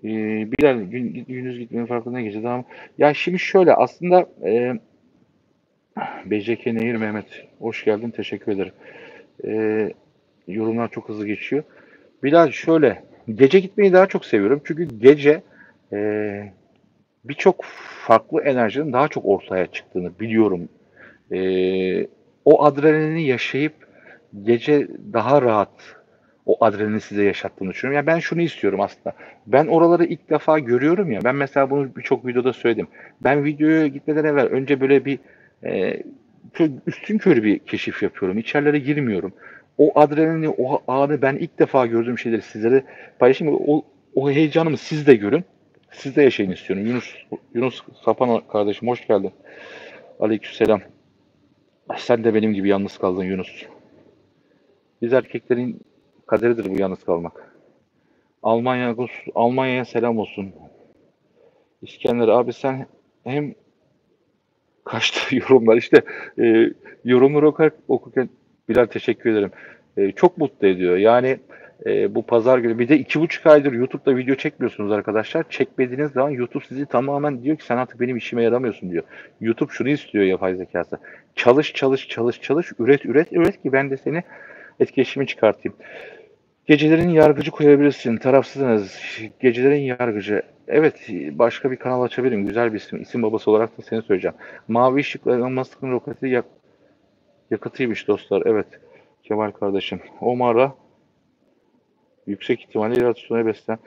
Bilal, gündüz gitmenin farkında geçti. Ama ya şimdi şöyle aslında, BJK Nehir Mehmet, hoş geldin, teşekkür ederim. E, Yorumlar çok hızlı geçiyor. Bilal, şöyle gece gitmeyi daha çok seviyorum çünkü gece e, birçok farklı enerjinin daha çok ortaya çıktığını biliyorum. E, O adrenalini yaşayıp gece daha rahat o adrenalini size yaşattığını düşünüyorum. Yani ben şunu istiyorum aslında. Ben oraları ilk defa görüyorum ya. Ben mesela bunu birçok videoda söyledim. Ben videoya gitmeden evvel önce böyle bir e, üstünkörü bir keşif yapıyorum. İçerilere girmiyorum. O adrenalini, o anı, ben ilk defa gördüğüm şeyleri sizlere paylaşayım. O heyecanımı siz de görün. Siz de yaşayın istiyorum. Yunus Sapan kardeşim, hoş geldin. Aleykümselam. Sen de benim gibi yalnız kaldın Yunus. Biz erkeklerin kaderidir bu yalnız kalmak. Almanya'ya selam olsun. İskender abi sen hem kaçtı yorumlar işte e, yorumları okurken Bilal teşekkür ederim. Çok mutlu ediyor. Yani bu pazar günü bir de 2,5 aydır YouTube'da video çekmiyorsunuz arkadaşlar. Çekmediğiniz zaman YouTube sizi tamamen diyor ki sen artık benim işime yaramıyorsun diyor. YouTube şunu istiyor yapay zekası. Çalış çalış çalış çalış üret üret üret ki ben de seni etkileşimi çıkartayım. Gecelerin yargıcı koyabilirsin. Tarafsızsınız. Gecelerin yargıcı. Evet, başka bir kanal açabilirim. Güzel bir isim. İsim babası olarak da seni söyleyeceğim. Mavi ışıkla Elon Musk'ın roketi yakıtıymış dostlar. Evet. Kemal kardeşim. O mağara yüksek ihtimalle yaratıcılara beslen.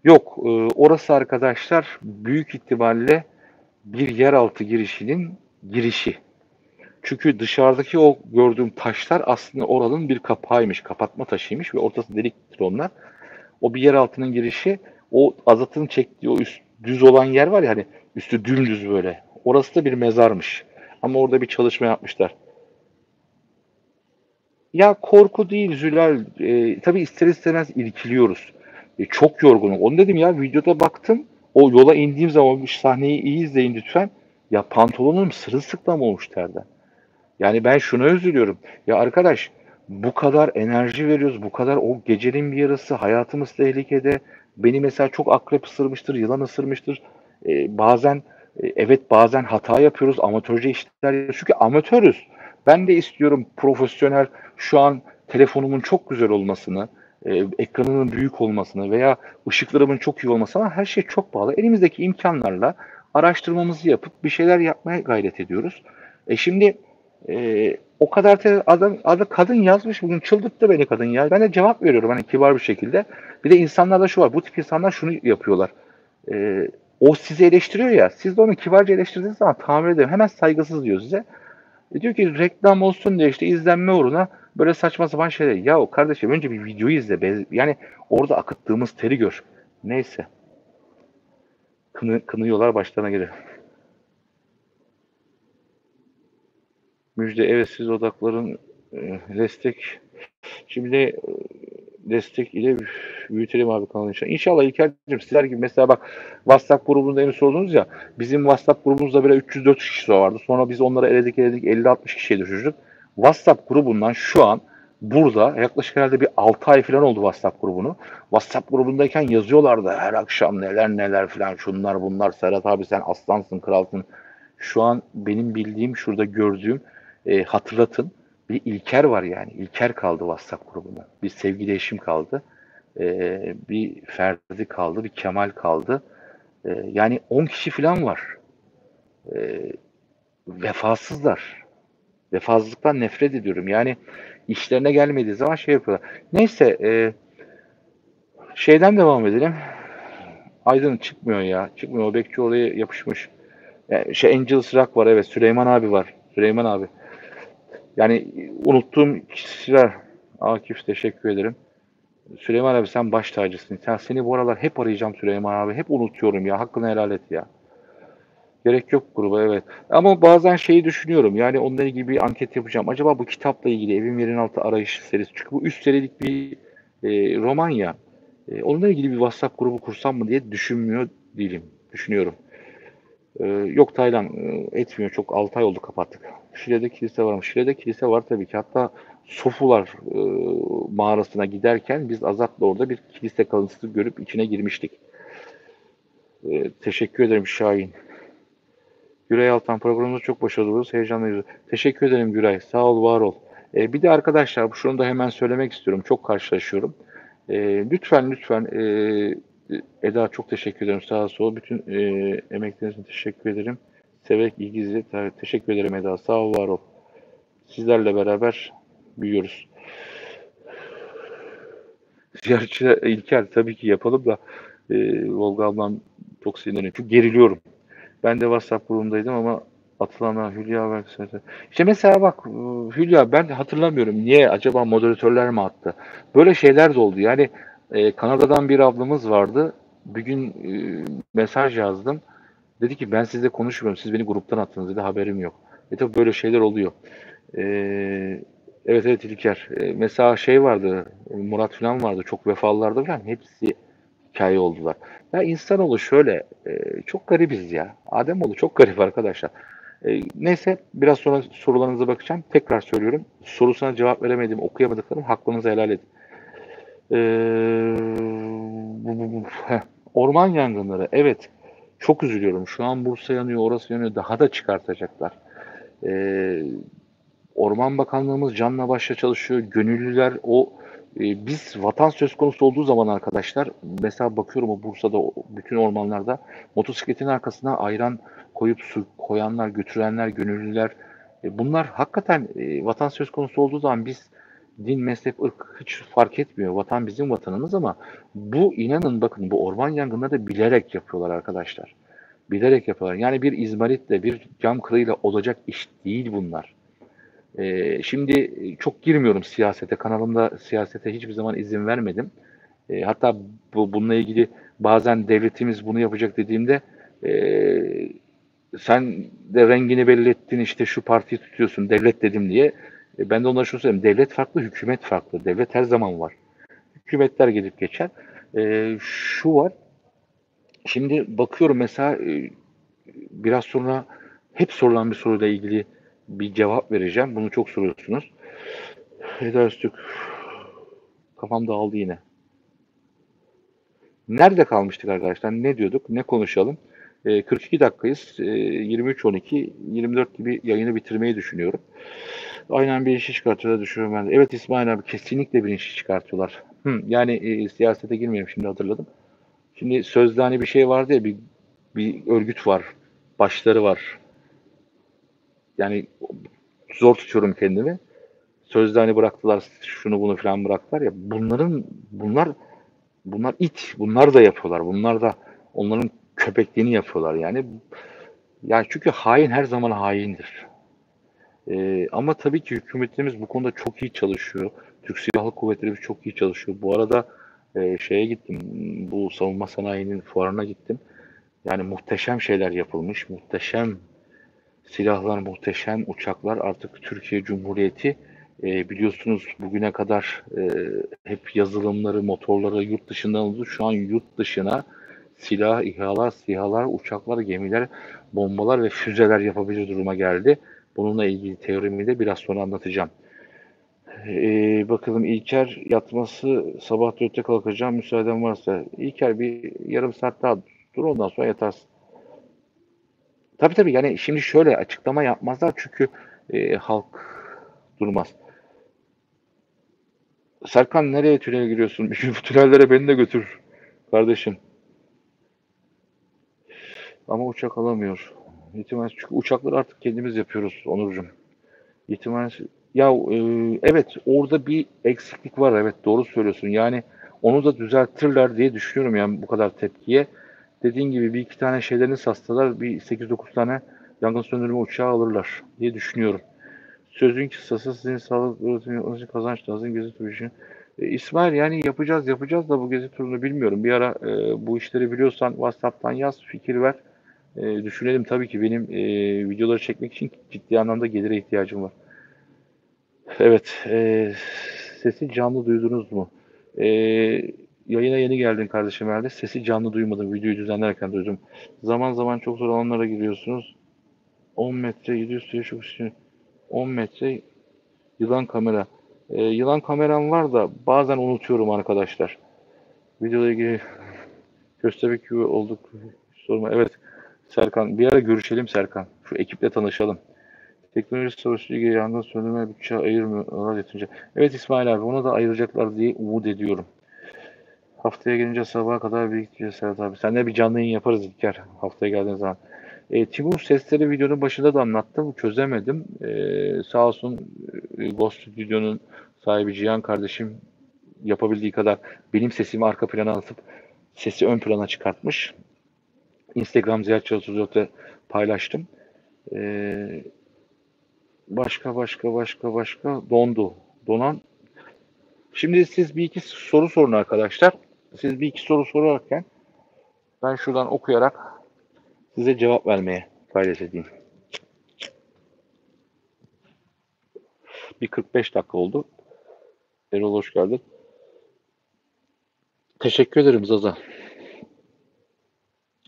Yok. Orası arkadaşlar büyük ihtimalle bir yeraltı girişinin girişi. Çünkü dışarıdaki o gördüğüm taşlar aslında oranın bir kapağıymış. Kapatma taşıymış ve ortası deliktir onlar. O bir yer altının girişi, o azatın çektiği o üst, düz olan yer var ya hani üstü dümdüz böyle. Orası da bir mezarmış. Ama orada bir çalışma yapmışlar. Ya korku değil Zülal. Tabii ister istemez irkiliyoruz. Çok yorgunum. Onu dedim ya videoda baktım. O yola indiğim zaman bu sahneyi iyi izleyin lütfen. Ya pantolonum sırılsıklam olmuş terden. Yani ben şuna üzülüyorum. Ya arkadaş bu kadar enerji veriyoruz. Bu kadar o gecenin bir yarısı hayatımız tehlikede. Beni mesela çok akrep ısırmıştır, yılan ısırmıştır. Bazen evet bazen hata yapıyoruz. Amatörce işler yapıyoruz. Çünkü amatörüz. Ben de istiyorum profesyonel şu an telefonumun çok güzel olmasını, ekranının büyük olmasını veya ışıklarımın çok iyi olmasını ama her şey çok pahalı. Elimizdeki imkanlarla araştırmamızı yapıp bir şeyler yapmaya gayret ediyoruz. Şimdi o kadar da adı kadın yazmış bugün çıldırttı beni kadın ya. Ben de cevap veriyorum hani kibar bir şekilde. Bir de insanlarda şu var. Bu tip insanlar şunu yapıyorlar. O sizi eleştiriyor ya. Siz de onu kibarca eleştirdiğiniz zaman tahammül edemem. Hemen saygısız diyor size. Diyor ki reklam olsun diye işte izlenme uğruna böyle saçma sapan şeyler. Ya kardeşim önce bir videoyu izle. Yani orada akıttığımız teri gör. Neyse. Kınıyorlar başlarına gelir. Müjde evet siz odakların destek. Şimdi destek ile büyütelim abi kanalı inşallah. İnşallah İlker'cim sizler gibi mesela bak WhatsApp grubunda en sordunuz ya bizim WhatsApp grubumuzda bile 304 kişi vardı. Sonra biz onları eledik 50-60 kişiye düşürdük. WhatsApp grubundan şu an burada yaklaşık herhalde bir 6 ay falan oldu WhatsApp grubunu. WhatsApp grubundayken yazıyorlardı her akşam neler neler falan şunlar bunlar Serhat abi sen aslansın kralsın. Şu an benim bildiğim şurada gördüğüm hatırlatın bir İlker var yani. İlker kaldı WhatsApp grubunda. Bir sevgili eşim kaldı. Bir Ferdi kaldı. Bir Kemal kaldı. Yani 10 kişi falan var. Vefasızlar. Vefasızlıktan nefret ediyorum. Yani işlerine gelmediği zaman şey yapıyorlar. Neyse şeyden devam edelim. Aydın çıkmıyor ya. Çıkmıyor. O bekçi oraya yapışmış. Angels Rock var evet. Süleyman abi var. Süleyman abi. Yani unuttuğum kişiler. Akif teşekkür ederim. Süleyman abi sen baş tacısın. Seni bu aralar hep arayacağım Süleyman abi. Hep unutuyorum ya. Hakkını helal et ya. Gerek yok gruba evet. Ama bazen şeyi düşünüyorum. Yani onunla ilgili bir anket yapacağım. Acaba bu kitapla ilgili Evim Yerin Altı Arayış serisi. Çünkü bu üst serilik bir roman ya. Onunla ilgili bir WhatsApp grubu kursam mı diye düşünmüyor değilim. Düşünüyorum. Yok Taylan etmiyor. Çok 6 ay oldu kapattık. Şile'de kilise varmış. Şile'de kilise var tabii ki. Hatta Sofular mağarasına giderken biz Azat'la orada bir kilise kalıntısı görüp içine girmiştik. Teşekkür ederim Şahin. Güray Altan programımız çok başarılı oluyoruz. Heyecanlıyız. Teşekkür ederim Güray. Sağ ol, var ol. Bir de arkadaşlar şunu da hemen söylemek istiyorum. Çok karşılaşıyorum. Lütfen Eda çok teşekkür ederim. Sağ ol. Bütün emekleriniz için teşekkür ederim. Severek ilginizi teşekkür ederim Eda. Sağ ol, var ol. Sizlerle beraber büyüyoruz. Ziyaretçiler İlker tabii ki yapalım da Volga ablam çok sinirleniyor. Çünkü geriliyorum. Ben de WhatsApp grubundaydım ama atılanlar Hülya belki İşte mesela bak Hülya ben hatırlamıyorum. Niye acaba moderatörler mi attı? Böyle şeyler de oldu. Yani Kanada'dan bir ablamız vardı. Bir gün mesaj yazdım. Dedi ki ben sizle konuşmuyorum. Siz beni gruptan attınız dedi. Haberim yok. Tabii böyle şeyler oluyor. E, evet evet İlker. Mesela şey vardı, Murat falan vardı. Çok vefalılardı falan. Hepsi hikaye oldular. Ya insanoğlu şöyle, çok garibiz ya. Ademoğlu çok garip arkadaşlar. Neyse biraz sonra sorularınıza bakacağım. Tekrar söylüyorum. Sorusuna cevap veremedim, okuyamadıklarım hakkınızı helal edin. Orman yangınları. Evet. Çok üzülüyorum. Şu an Bursa yanıyor, orası yanıyor. Daha da çıkartacaklar. Ee, Orman Bakanlığımız canla başla çalışıyor. Gönüllüler biz vatan söz konusu olduğu zaman arkadaşlar mesela bakıyorum o Bursa'da bütün ormanlarda motosikletin arkasına ayran koyup su koyanlar, götürenler, gönüllüler. Bunlar hakikaten vatan söz konusu olduğu zaman biz din, mezhep, ırk hiç fark etmiyor. Vatan bizim vatanımız ama bu inanın bakın bu orman yangınları da bilerek yapıyorlar arkadaşlar. Bilerek yapıyorlar. Yani bir izmaritle, bir cam kırığıyla olacak iş değil bunlar. Şimdi çok girmiyorum siyasete. Kanalımda siyasete hiçbir zaman izin vermedim. Hatta bununla ilgili bazen devletimiz bunu yapacak dediğimde e, sen de rengini belli ettin işte şu partiyi tutuyorsun devlet dedim diye. Ben de onlara şunu söyleyeyim. Devlet farklı, hükümet farklı. Devlet her zaman var. Hükümetler gelip geçer. Şu var. Şimdi bakıyorum mesela biraz sonra hep sorulan bir soruyla ilgili bir cevap vereceğim. Bunu çok soruyorsunuz. Eda Öztürk. Kafam dağıldı yine. Nerede kalmıştık arkadaşlar? Ne diyorduk? Ne konuşalım? 42 dakikayız. 23.12, 24 gibi yayını bitirmeyi düşünüyorum. Aynen bir işi çıkartıyorlar düşünüyorum ben de. Evet İsmail abi kesinlikle bir işi çıkartıyorlar. Yani siyasete girmeyeyim şimdi hatırladım. Şimdi sözde hani bir şey vardı ya bir örgüt var. Başları var. Yani zor tutuyorum kendimi. Sözde hani bıraktılar şunu bunu falan bıraktılar ya. Bunlar it. Bunlar da yapıyorlar. Bunlar da onların köpekliğini yapıyorlar yani. Yani çünkü hain her zaman haindir. Ama tabii ki hükümetimiz bu konuda çok iyi çalışıyor. Türk Silahlı Kuvvetleri çok iyi çalışıyor. Bu arada şeye gittim. Bu savunma sanayinin fuarına gittim. Yani muhteşem şeyler yapılmış. Muhteşem silahlar, muhteşem uçaklar. Artık Türkiye Cumhuriyeti biliyorsunuz bugüne kadar hep yazılımları, motorları yurt dışından alındı. Şu an yurt dışına silah, İHA'lar, SİHA'lar, uçaklar, gemiler, bombalar ve füzeler yapabilir duruma geldi. Bununla ilgili teorimi de biraz sonra anlatacağım. Bakalım İlker yatması sabah 4'te kalkacağım müsaaden varsa. İlker bir yarım saat daha dur ondan sonra yatarsın. Tabii tabii yani şimdi şöyle açıklama yapmazlar çünkü halk durmaz. Serkan nereye tünele giriyorsun? Şu tünellere beni de götür kardeşim. Ama uçak alamıyor. İhtimal çünkü uçakları artık kendimiz yapıyoruz Onurcuğum. İhtimal ya evet orada bir eksiklik var evet doğru söylüyorsun. Yani onu da düzeltirler diye düşünüyorum yani bu kadar tepkiye. Dediğin gibi bir iki tane şeylerini satsalar bir 8-9 tane yangın söndürme uçağı alırlar diye düşünüyorum. Sözün kısası sizin sağlık üretimi kazanç lazım gezi turu için. İsmail yani yapacağız da bu gezi turunu bilmiyorum. Bir ara bu işleri biliyorsan WhatsApp'tan yaz fikir ver. Düşünelim tabii ki benim videoları çekmek için ciddi anlamda gelire ihtiyacım var. Evet, sesi canlı duydunuz mu? E, Yayına yeni geldin kardeşim herhalde. Sesi canlı duymadım. Videoyu düzenlerken duydum. Zaman zaman çok zor alanlara giriyorsunuz. 10 metre 700 suya çok üstüne. 10 metre yılan kamera. Yılan kameram var da bazen unutuyorum arkadaşlar. Videoda ilgili köstebek gibi olduk. Sorma. Evet Serkan. Bir ara görüşelim Serkan. Şu ekiple tanışalım. Teknoloji savaşı ilgili yangın söndürme bütçe ayırmıyorlar yetince. Evet İsmail abi ona da ayıracaklar diye umut ediyorum. Haftaya gelince sabaha kadar biriktireceğiz Serhat abi. Seninle bir canlı yayın yaparız İlker haftaya geldiğin zaman. Timur sesleri videonun başında da anlattım. Çözemedim. Sağ olsun Ghost Studio'nun sahibi Cihan kardeşim yapabildiği kadar benim sesimi arka plana atıp sesi ön plana çıkartmış. Instagram Ziyaret 34'te paylaştım. Ee, başka dondu. Donan. Şimdi siz bir iki soru sorun arkadaşlar. Siz bir iki soru sorarken ben şuradan okuyarak size cevap vermeye gayret edeyim. Bir 45 dakika oldu. Erol hoş geldin. Teşekkür ederim Zaza.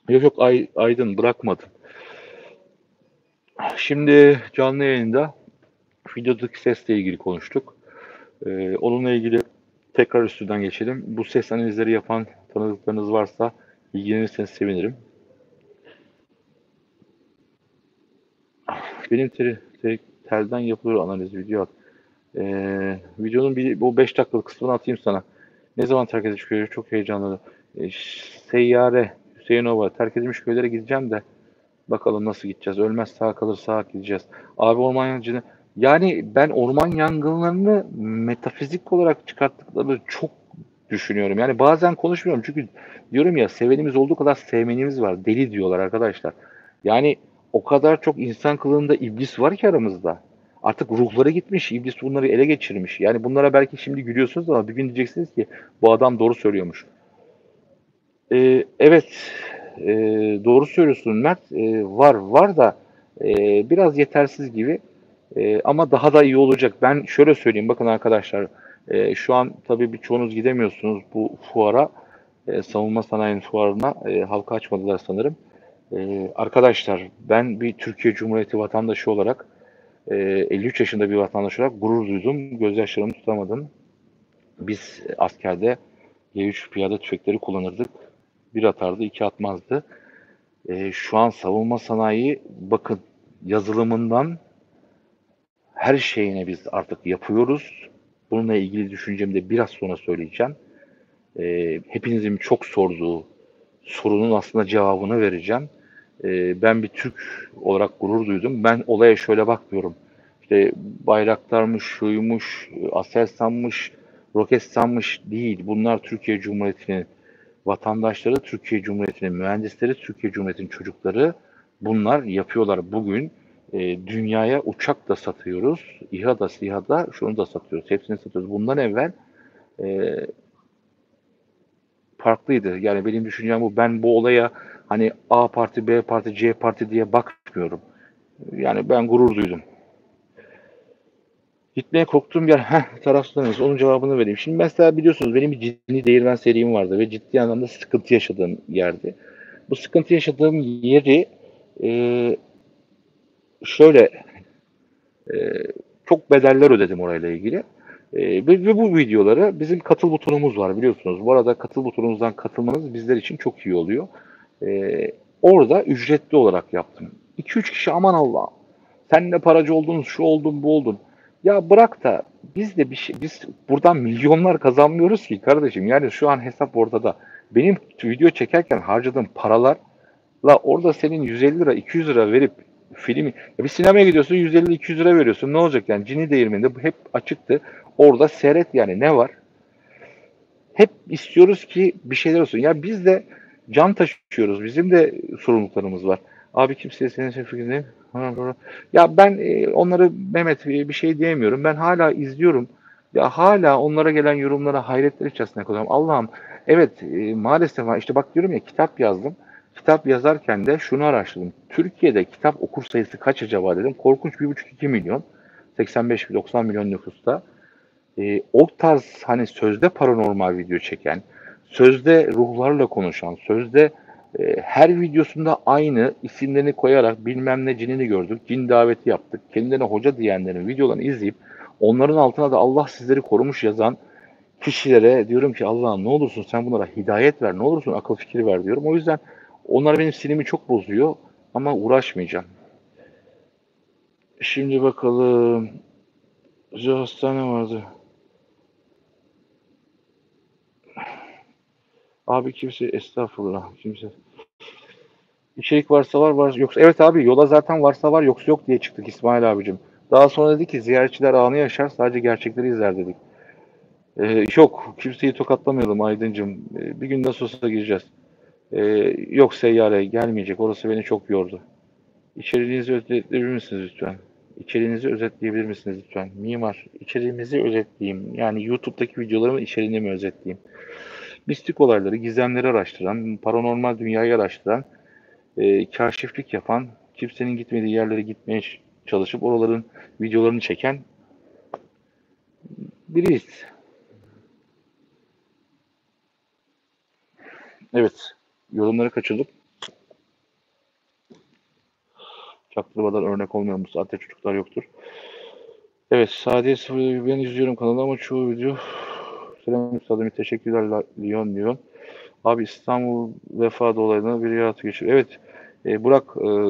Yok yok Aydın bırakmadın. Şimdi canlı yayında videodaki sesle ilgili konuştuk. Onunla ilgili tekrar üstünden geçelim. Bu ses analizleri yapan tanıdıklarınız varsa ilgilenirseniz sevinirim. Benim telden yapılıyor analiz video at. Videonun bu 5 dakikalık kısmını atayım sana. Ne zaman terk edilmiş köyleri çok heyecanlı. Seyyare Hüseyinova terk edilmiş köylere gideceğim de bakalım nasıl gideceğiz. Ölmez sağ kalır sağa gideceğiz. Abi orman yangını. Yani ben orman yangınlarını metafizik olarak çıkarttıklarını çok düşünüyorum. Yani bazen konuşmuyorum çünkü diyorum ya sevenimiz olduğu kadar sevmenimiz var. Deli diyorlar arkadaşlar. Yani o kadar çok insan kılığında iblis var ki aramızda. Artık ruhları gitmiş. İblis bunları ele geçirmiş. Yani bunlara belki şimdi gülüyorsunuz ama bir gün diyeceksiniz ki bu adam doğru söylüyormuş. Evet, doğru söylüyorsun Mert. Var da biraz yetersiz gibi. Ama daha da iyi olacak. Ben şöyle söyleyeyim, bakın arkadaşlar, şu an tabii birçoğunuz gidemiyorsunuz bu fuara, savunma sanayinin fuarına, halka açmadılar sanırım. Arkadaşlar, ben bir Türkiye Cumhuriyeti vatandaşı olarak, 53 yaşında bir vatandaş olarak gurur duydum, gözyaşlarımı tutamadım. Biz askerde G3 piyade tüfekleri kullanırdık. Bir atardı, iki atmazdı. Şu an savunma sanayi, bakın, yazılımından her şeyine biz artık yapıyoruz. Bununla ilgili düşüncemi de biraz sonra söyleyeceğim. Hepinizin çok sorduğu sorunun aslında cevabını vereceğim. Ben bir Türk olarak gurur duydum. Ben olaya şöyle bakmıyorum. İşte Bayraktar'mış, şuymuş, Aselsan'mış, Roketsan'mış değil. Bunlar Türkiye Cumhuriyeti'nin vatandaşları, Türkiye Cumhuriyeti'nin mühendisleri, Türkiye Cumhuriyeti'nin çocukları. Bunlar yapıyorlar bugün. Dünyaya uçak da satıyoruz. İHA SİHA da şunu da satıyoruz. Hepsini satıyoruz. Bundan evvel e, farklıydı. Yani benim düşüncem bu. Ben bu olaya hani A parti, B parti, C parti diye bakmıyorum. Yani ben gurur duydum. Gitmeye korktuğum yer taraflarınız. Onun cevabını vereyim. Şimdi mesela biliyorsunuz benim bir ciddi değirmen serim vardı ve ciddi anlamda sıkıntı yaşadığım yerdi. Bu sıkıntı yaşadığım yeri e, şöyle çok bedeller ödedim orayla ilgili. Ve bu videoları bizim katıl butonumuz var biliyorsunuz. Bu arada katıl butonumuzdan katılmanız bizler için çok iyi oluyor. Orada ücretli olarak yaptım. 2-3 kişi aman Allah'ım sen ne paracı oldun, şu oldun, bu oldun. Ya bırak da biz de biz buradan milyonlar kazanmıyoruz ki kardeşim. Yani şu an hesap ortada. Benim video çekerken harcadığım paralarla orada senin 150 lira, 200 lira verip filmi ya bir sinemaya gidiyorsun 150-200 lira veriyorsun. Ne olacak yani? Cini değirmeninde bu hep açıktı. Orada seyret yani ne var? Hep istiyoruz ki bir şeyler olsun. Ya biz de can taşıyoruz. Bizim de sorumluluklarımız var. Abi kimseye senin için fikrindeyim. Ya ben onları Mehmet bir şey diyemiyorum. Ben hala izliyorum. Ya hala onlara gelen yorumlara hayretler içerisinde kalıyorum. Allah'ım evet maalesef işte bak diyorum ya kitap yazdım. Kitap yazarken de şunu araştırdım. Türkiye'de kitap okur sayısı kaç acaba dedim. Korkunç 1,5-2 milyon. 85-90 milyon nüfusta. O tarz hani sözde paranormal video çeken, sözde ruhlarla konuşan, sözde her videosunda aynı isimlerini koyarak bilmem ne cinini gördük, cin daveti yaptık. Kendilerine hoca diyenlerin videolarını izleyip onların altına da Allah sizleri korumuş yazan kişilere diyorum ki Allah'ım ne olursun sen bunlara hidayet ver, ne olursun akıl fikir ver diyorum. O yüzden onlar benim sinirimi çok bozuyor ama uğraşmayacağım. Şimdi bakalım. Güzel hastane vardı. Abi kimse estağfurullah kimse. İçerik varsa var var yoksa evet abi yola zaten varsa var yoksa yok diye çıktık İsmail abicim. Daha sonra dedi ki ziyaretçiler anı yaşar sadece gerçekleri izler dedik. Yok kimseyi tokatlamayalım Aydıncım. Bir gün nasıl olsa gireceğiz. Yok seyyare gelmeyecek orası beni çok yordu. İçeriğinizi özetleyebilir misiniz lütfen? İçeriğinizi özetleyebilir misiniz lütfen? Mimar içeriğimizi özetleyeyim. Yani YouTube'daki videolarımın içeriğini mi özetleyeyim? Mistik olayları, gizemleri araştıran, paranormal dünyayı araştıran, kaşiflik yapan, kimsenin gitmediği yerlere gitmeye çalışıp oraların videolarını çeken biriyiz. Evet. Yorumları kaçırdık. Çaktırmadan örnek olmayan bu saatte çocuklar yoktur. Evet. Sadiye Sıfır ben izliyorum kanalı ama çoğu video selam üstadım teşekkürler Lyon. Abi İstanbul vefa dolaylarına bir hayatı geçiriyor. Evet. Burak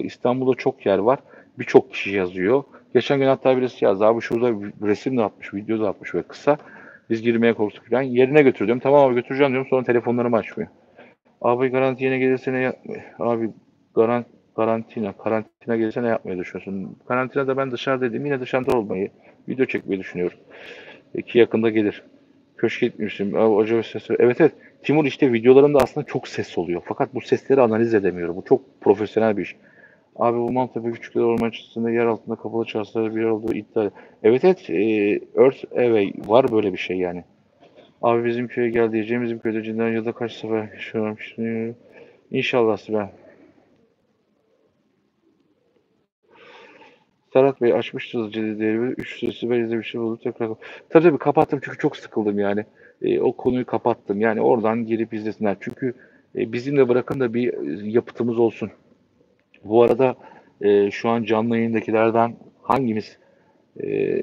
İstanbul'da çok yer var. Birçok kişi yazıyor. Geçen gün hatta birisi yazdı. Abi şurada resim de atmış, video da atmış ve kısa. Biz girmeye korktuk falan. Yerine götür. Tamam abi götüreceğim diyorum. Sonra telefonlarımı açmıyor. Abi garanti yine gelirse ne abi karantina gelirse ne yapmayı düşünüyorsun? Karantinada ben dışarıdaydım. Yine dışarıda olmayı, video çekmeyi düşünüyorum. Ki yakında gelir. Köşke gitmişim. Abi, acaba ses. Evet evet. Timur işte videolarında aslında çok ses oluyor. Fakat bu sesleri analiz edemiyorum. Bu çok profesyonel bir iş. Abi bu Maltepe Küçükler Orman Çatısı'nda yer altında kapalı çarşıda bir yer olduğu iddia. Evet evet. Earth Away var böyle bir şey yani. Abi bizim köye gel diyeceğim. Bizim köyde cidden yılda kaç sefer yaşıyorum. İnşallah Sibel. Serhat Bey açmıştınız cildleri. 3 süresi ben izlemişim oldu tekrar. Tabii kapattım çünkü çok sıkıldım yani. O konuyu kapattım. Yani oradan girip izlesinler. Çünkü bizimle bırakın da bir yapıtımız olsun. Bu arada şu an canlı yayındakilerden hangimiz e,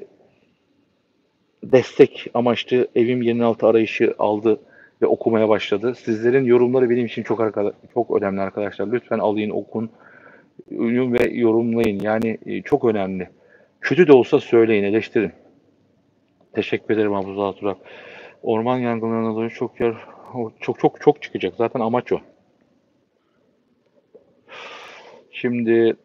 destek amaçlı evim yeraltı arayışı aldı ve okumaya başladı. Sizlerin yorumları benim için çok önemli arkadaşlar. Lütfen alayım, okun, ve yorumlayın. Yani çok önemli. Kötü de olsa söyleyin, eleştirin. Teşekkür ederim Abdullah Turak. Orman yangınlarına dolayı çok yer çok çıkacak. Zaten amaç o. Şimdi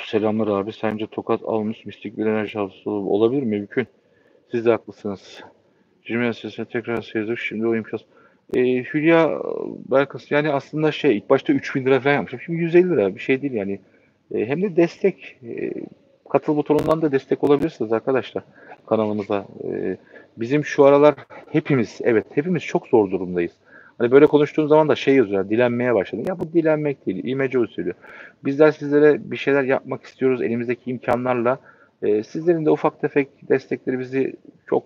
selamlar abi. Sence Tokat almış mistik bir enerji havzası olabilir mi? Mümkün. Siz de haklısınız. Cümle sesine tekrar seyirdik. Şimdi o imkan. Hülya Belkas yani aslında ilk başta 3.000 lira falan yapmışım. Şimdi 150 lira bir şey değil yani. Hem de destek. Katıl butonundan da destek olabilirsiniz arkadaşlar kanalımıza. Bizim şu aralar hepimiz çok zor durumdayız. Hani böyle konuştuğum zaman da yazıyor, dilenmeye başladım. Ya bu dilenmek değil, imece usulü. Bizler sizlere bir şeyler yapmak istiyoruz elimizdeki imkanlarla. Sizlerin de ufak tefek destekleri bizi çok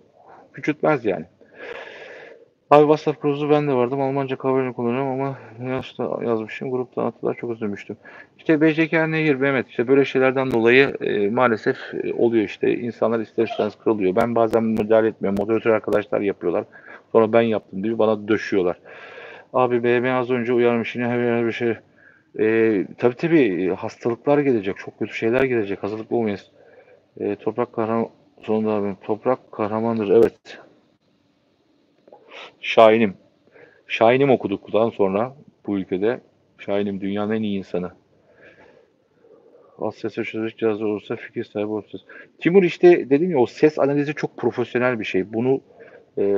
küçültmez yani. Abi WhatsApp grubu ben de vardım. Almanca kavrayını kullanıyorum ama yaşta yazmışım. Gruptan attılar çok üzülmüştüm. İşte BCK Nehir, Mehmet işte böyle şeylerden dolayı maalesef oluyor işte. İnsanlar ister istemez kırılıyor. Ben bazen müdahale etmiyorum. Moderatör arkadaşlar yapıyorlar. Sonra ben yaptım diye bana döşüyorlar. Abi BM az önce uyarmış yine her bir şey. Tabii hastalıklar gelecek. Çok kötü şeyler gelecek. Hazırlıklı olmayız. Toprak kahraman sonunda abi. Toprak kahramandır. Evet. Şahinim. Şahin'im okuduktan sonra bu ülkede Şahin'im dünyanın en iyi insanı. Az sese çözecek cihazı olursa fikir sahibi olursunuz. Timur işte dedim ya o ses analizi çok profesyonel bir şey. Bunu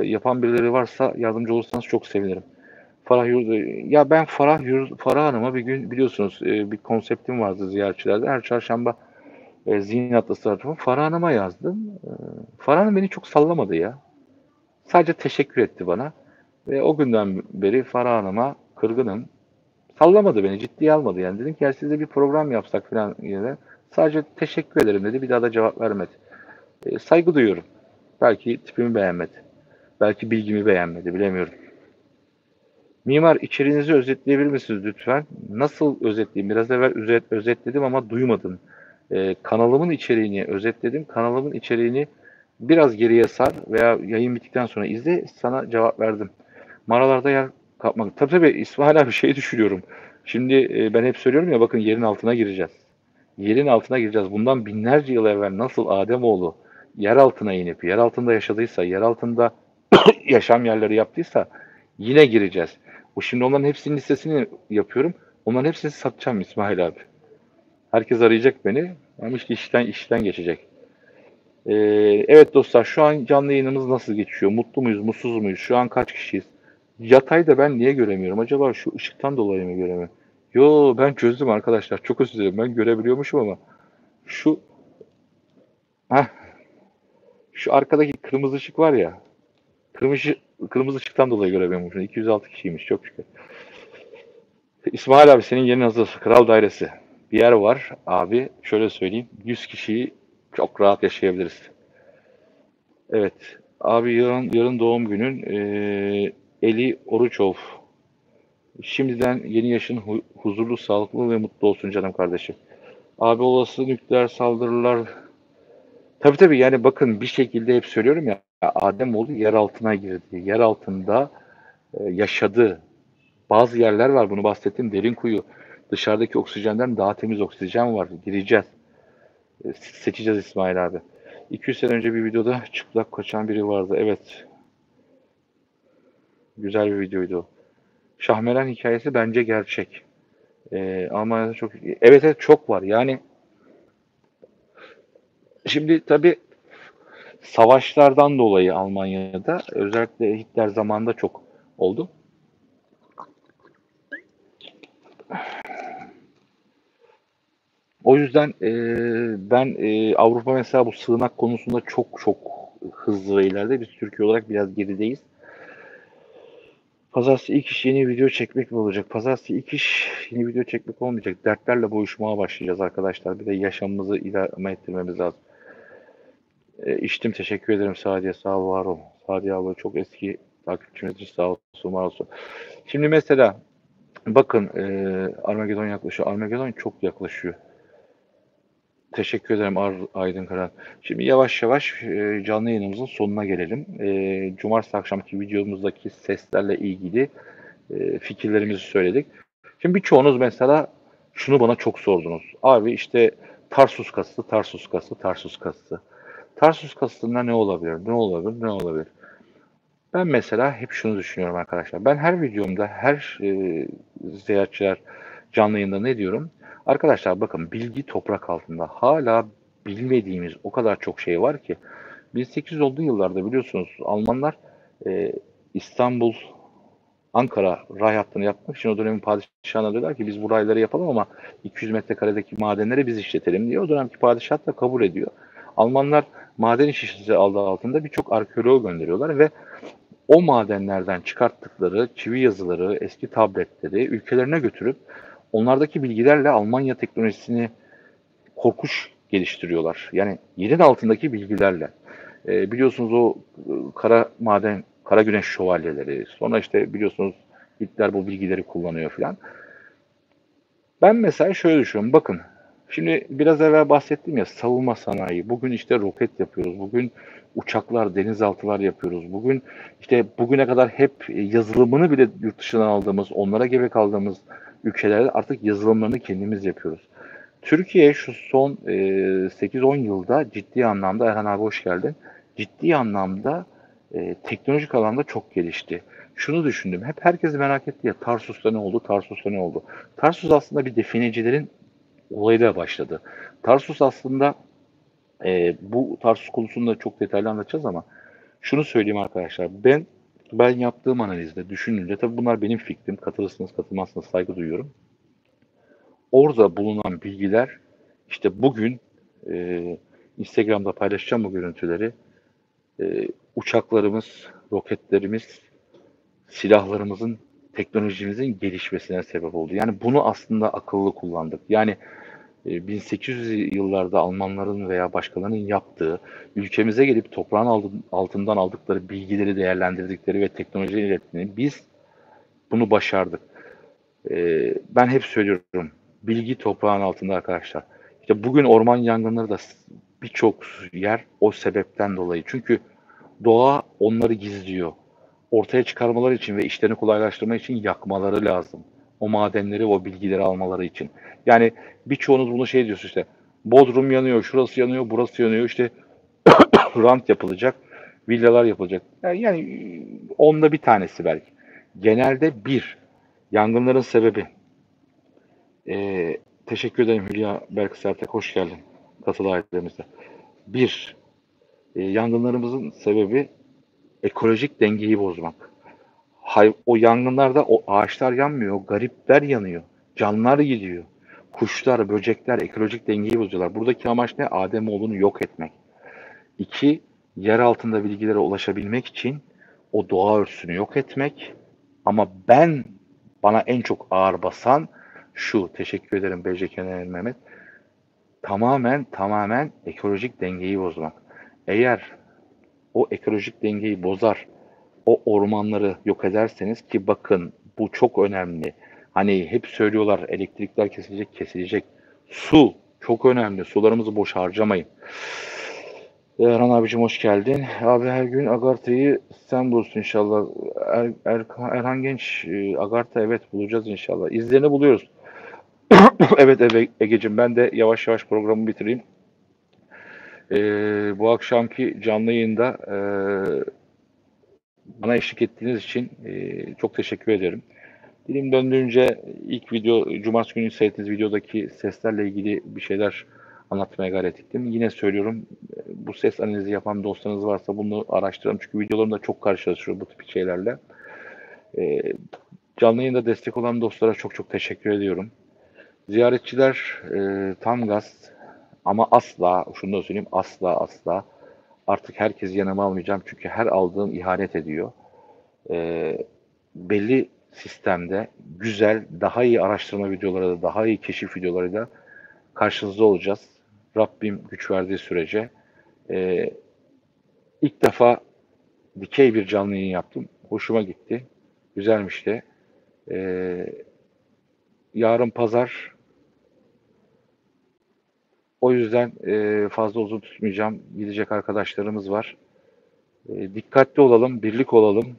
yapan birileri varsa yardımcı olursanız çok sevinirim. Farah Yurdu. Ya ben Farah Hanım'a bir gün biliyorsunuz bir konseptim vardı ziyaretçilerde. Her çarşamba zihin atlası tarafı Farah Hanım'a yazdım. Farah Hanım beni çok sallamadı ya. Sadece teşekkür etti bana. Ve o günden beri Farah Hanım'a kırgınım. Sallamadı beni, ciddiye almadı yani. Dedim ki ya size bir program yapsak falan yine. Sadece teşekkür ederim dedi. Bir daha da cevap vermedi. Saygı duyuyorum. Belki tipimi beğenmedi. Belki bilgimi beğenmedi. Bilemiyorum. Mimar içeriğinizi özetleyebilir misiniz lütfen? Nasıl özetleyeyim? Biraz evvel özetledim ama duymadın. Kanalımın içeriğini özetledim. Kanalımın içeriğini biraz geriye sar veya yayın bittikten sonra izle. Sana cevap verdim. Mağaralarda yer kapmak. Tabii İsmail abi düşünüyorum. Şimdi ben hep söylüyorum ya bakın yerin altına gireceğiz. Yerin altına gireceğiz. Bundan binlerce yıl evvel nasıl Ademoğlu yer altına inip yer altında yaşadıysa, yer altında yaşam yerleri yaptıysa yine gireceğiz. Bu şimdi onların hepsinin listesini yapıyorum. Onların hepsini satacağım İsmail abi. Herkes arayacak beni. Ama işte işten geçecek. Ee, evet dostlar şu an canlı yayınımız nasıl geçiyor? Mutlu muyuz, mutsuz muyuz? Şu an kaç kişiyiz? Yatayda ben niye göremiyorum? Acaba şu ışıktan dolayı mı göremiyorum? Yo ben çözdüm arkadaşlar. Çok özür dilerim. Ben görebiliyormuşum ama şu heh, şu arkadaki kırmızı ışık var ya. Kırmızı kırmızı ışıktan dolayı göremiyormuşum. 206 kişiymiş çok şükür. İsmail abi senin yerin hazır. Kral Dairesi. Bir yer var abi. Şöyle söyleyeyim. 100 kişiyi Çok rahat yaşayabiliriz. Evet. Abi yarın doğum günün. Eli Oruçov. Şimdiden yeni yaşın huzurlu, sağlıklı ve mutlu olsun canım kardeşim. Abi olası nükleer saldırılar. Tabii tabii, yani bakın, bir şekilde hep söylüyorum ya, Ademoğlu yer altına girdi. Yer altında yaşadı. Bazı yerler var, bunu bahsettim, derin kuyu. Dışarıdaki oksijenden daha temiz oksijen var. Gireceğiz. Seçeceğiz İsmail abi. 200 sene önce bir videoda çıplak kaçan biri vardı. Evet. Güzel bir videoydu o. Şahmeran hikayesi bence gerçek. Ama çok, evet evet, çok var. Yani şimdi tabii savaşlardan dolayı Almanya'da, özellikle Hitler zamanında çok oldu. O yüzden ben Avrupa mesela bu sığınak konusunda çok çok hızlı ve ileride. Biz Türkiye olarak biraz gerideyiz. Pazartesi ilk iş yeni video çekmek mi olacak? Pazartesi ilk iş yeni video çekmek olmayacak. Dertlerle boğuşmaya başlayacağız arkadaşlar. Bir de yaşamımızı idame ettirmemiz lazım. İçtim, teşekkür ederim Sadiye, sağ ol, var ol. Sadiye abla çok eski takipçimiz, sağ olsun, var olsun. Şimdi mesela bakın, Armageddon yaklaşıyor. Armageddon çok yaklaşıyor. Teşekkür ederim Aydın Karan. Şimdi yavaş yavaş canlı yayınımızın sonuna gelelim. Cumartesi akşamki videomuzdaki seslerle ilgili fikirlerimizi söyledik. Şimdi birçoğunuz mesela şunu bana çok sordunuz. Abi işte Tarsus kası, Tarsus kası, Tarsus kası. Tarsus kasında ne olabilir, ne olabilir, ne olabilir? Ben mesela hep şunu düşünüyorum arkadaşlar. Ben her videomda, her ziyaretçiler canlı yayında ne diyorum? Arkadaşlar bakın, bilgi toprak altında. Hala bilmediğimiz o kadar çok şey var ki. 1800'lü yıllarda biliyorsunuz Almanlar e, İstanbul, Ankara ray hattını yapmak için o dönemin padişahına diyorlar ki biz bu rayları yapalım ama 200 metrekaredeki madenleri biz işletelim diye. O dönemki padişah da kabul ediyor. Almanlar maden işçisi adı altında birçok arkeolog gönderiyorlar ve o madenlerden çıkarttıkları çivi yazıları, eski tabletleri ülkelerine götürüp onlardaki bilgilerle Almanya teknolojisini korkunç geliştiriyorlar. Yani yerin altındaki bilgilerle. Biliyorsunuz o kara maden, kara güneş şövalyeleri. Sonra işte biliyorsunuz Hitler bu bilgileri kullanıyor filan. Ben mesela şöyle düşünüyorum. Bakın, şimdi biraz evvel bahsettim ya, savunma sanayi. Bugün işte roket yapıyoruz. Bugün uçaklar, denizaltılar yapıyoruz. Bugün işte bugüne kadar hep yazılımını bile yurt dışından aldığımız, onlara gebe kaldığımız ülkelerde artık yazılımlarını kendimiz yapıyoruz. Türkiye şu son 8-10 yılda ciddi anlamda, Erhan abi hoş geldin, ciddi anlamda teknolojik alanda çok gelişti. Şunu düşündüm, hep herkes merak etti ya, Tarsus'ta ne oldu, Tarsus'ta ne oldu? Tarsus aslında bir definecilerin olayıyla başladı. Tarsus aslında, bu Tarsus konusunda çok detaylı anlatacağız ama şunu söyleyeyim arkadaşlar, ben yaptığım analizde düşününce, tabii bunlar benim fikrim, katılırsınız katılmazsınız, saygı duyuyorum. Orada bulunan bilgiler, işte bugün e, Instagram'da paylaşacağım bu görüntüleri. Uçaklarımız, roketlerimiz, silahlarımızın, teknolojimizin gelişmesine sebep oldu. Yani bunu aslında akıllı kullandık. Yani 1800 yıllarda Almanların veya başkalarının yaptığı, ülkemize gelip toprağın altından aldıkları bilgileri değerlendirdikleri ve teknolojiyi ilettiğini, biz bunu başardık. Ben hep söylüyorum, bilgi toprağın altında arkadaşlar. İşte bugün orman yangınları da birçok yer o sebepten dolayı. Çünkü doğa onları gizliyor. Ortaya çıkarmaları için ve işlerini kolaylaştırmak için yakmaları lazım. O madenleri, o bilgileri almaları için. Yani birçoğunuz bunu şey diyorsunuz işte, Bodrum yanıyor, şurası yanıyor, burası yanıyor, işte rant yapılacak, villalar yapılacak. Yani onda bir tanesi belki. Genelde yangınların sebebi. Teşekkür ederim Hülya Berk Sertek, hoş geldin katıl ailemizde. Bir, yangınlarımızın sebebi ekolojik dengeyi bozmak. O yangınlarda o ağaçlar yanmıyor, garipler yanıyor, canlar gidiyor. Kuşlar, böcekler ekolojik dengeyi bozuyorlar. Buradaki amaç ne? Ademoğlunu yok etmek. İki, yer altında bilgilere ulaşabilmek için o doğa örtüsünü yok etmek. Ama bana en çok ağır basan şu, teşekkür ederim BC Kenan Mehmet. tamamen ekolojik dengeyi bozmak. Eğer o ekolojik dengeyi bozar, o ormanları yok ederseniz ki bakın bu çok önemli. Hani hep söylüyorlar elektrikler kesilecek, kesilecek. Su çok önemli. Sularımızı boş harcamayın. Erhan abicim hoş geldin. Abi her gün Agartha'yı sen bulursun inşallah. Erhan Genç, Agartha evet bulacağız inşallah. İzlerini buluyoruz. Evet Egeciğim ben de yavaş yavaş programı bitireyim. Bu akşamki canlı yayında bana eşlik ettiğiniz için çok teşekkür ederim. Dilim döndüğünce ilk video, cumartesi günü seyrettiğiniz videodaki seslerle ilgili bir şeyler anlatmaya gayret ettim. Yine söylüyorum, bu ses analizi yapan dostlarınız varsa bunu araştırın. Çünkü videolarımda çok karşılaşıyor bu tip şeylerle. E, Canlı yayında destek olan dostlara çok çok teşekkür ediyorum. Ziyaretçiler tam gaz ama asla, şunu da söyleyeyim, asla artık herkesi yanıma almayacağım. Çünkü her aldığım ihanet ediyor. Belli sistemde güzel, daha iyi araştırma videoları da, daha iyi keşif videolarıyla karşınızda olacağız. Rabbim güç verdiği sürece. İlk defa dikey bir canlı yayın yaptım. Hoşuma gitti. Güzelmiş de. Yarın pazar. O yüzden fazla uzun tutmayacağım. Gidecek arkadaşlarımız var. Dikkatli olalım, birlik olalım.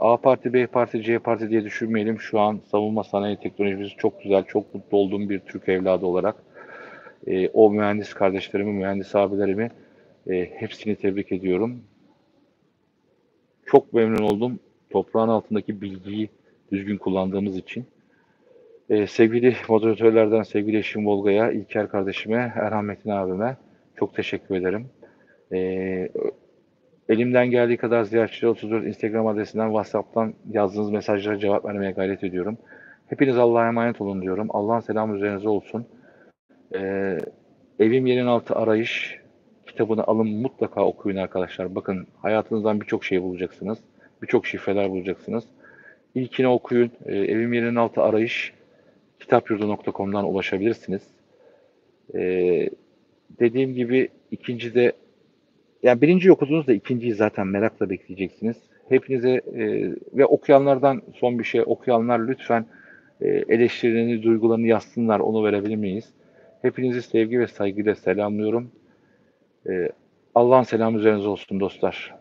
A parti, B parti, C parti diye düşünmeyelim. Şu an savunma sanayi teknolojimiz çok güzel, çok mutlu olduğum bir Türk evladı olarak. O mühendis kardeşlerimi, mühendis abilerimi hepsini tebrik ediyorum. Çok memnun oldum toprağın altındaki bilgiyi düzgün kullandığımız için. Sevgili moderatörlerden sevgili eşim Volga'ya, İlker kardeşime, Erhan Metin abime çok teşekkür ederim. Elimden geldiği kadar Ziyaretçiler 34 Instagram adresinden, WhatsApp'tan yazdığınız mesajlara cevap vermeye gayret ediyorum. Hepiniz Allah'a emanet olun diyorum. Allah'ın selamı üzerinize olsun. Ee, Evim Yerin Altı Arayış kitabını alın, mutlaka okuyun arkadaşlar. Bakın hayatınızdan birçok şey bulacaksınız. Birçok şifreler bulacaksınız. İlkini okuyun. Evim Yerin Altı Arayış kitapyurdu.com'dan ulaşabilirsiniz. Ee, Dediğim gibi ikinci de, yani birinciyi okudunuz da ikinciyi zaten merakla bekleyeceksiniz. Hepinize ve okuyanlardan son bir şey, okuyanlar lütfen eleştirilerini, duygularını yazsınlar, onu verebilir miyiz? Hepinizi sevgi ve saygıyla selamlıyorum. Allah'ın selamı üzerinize olsun dostlar.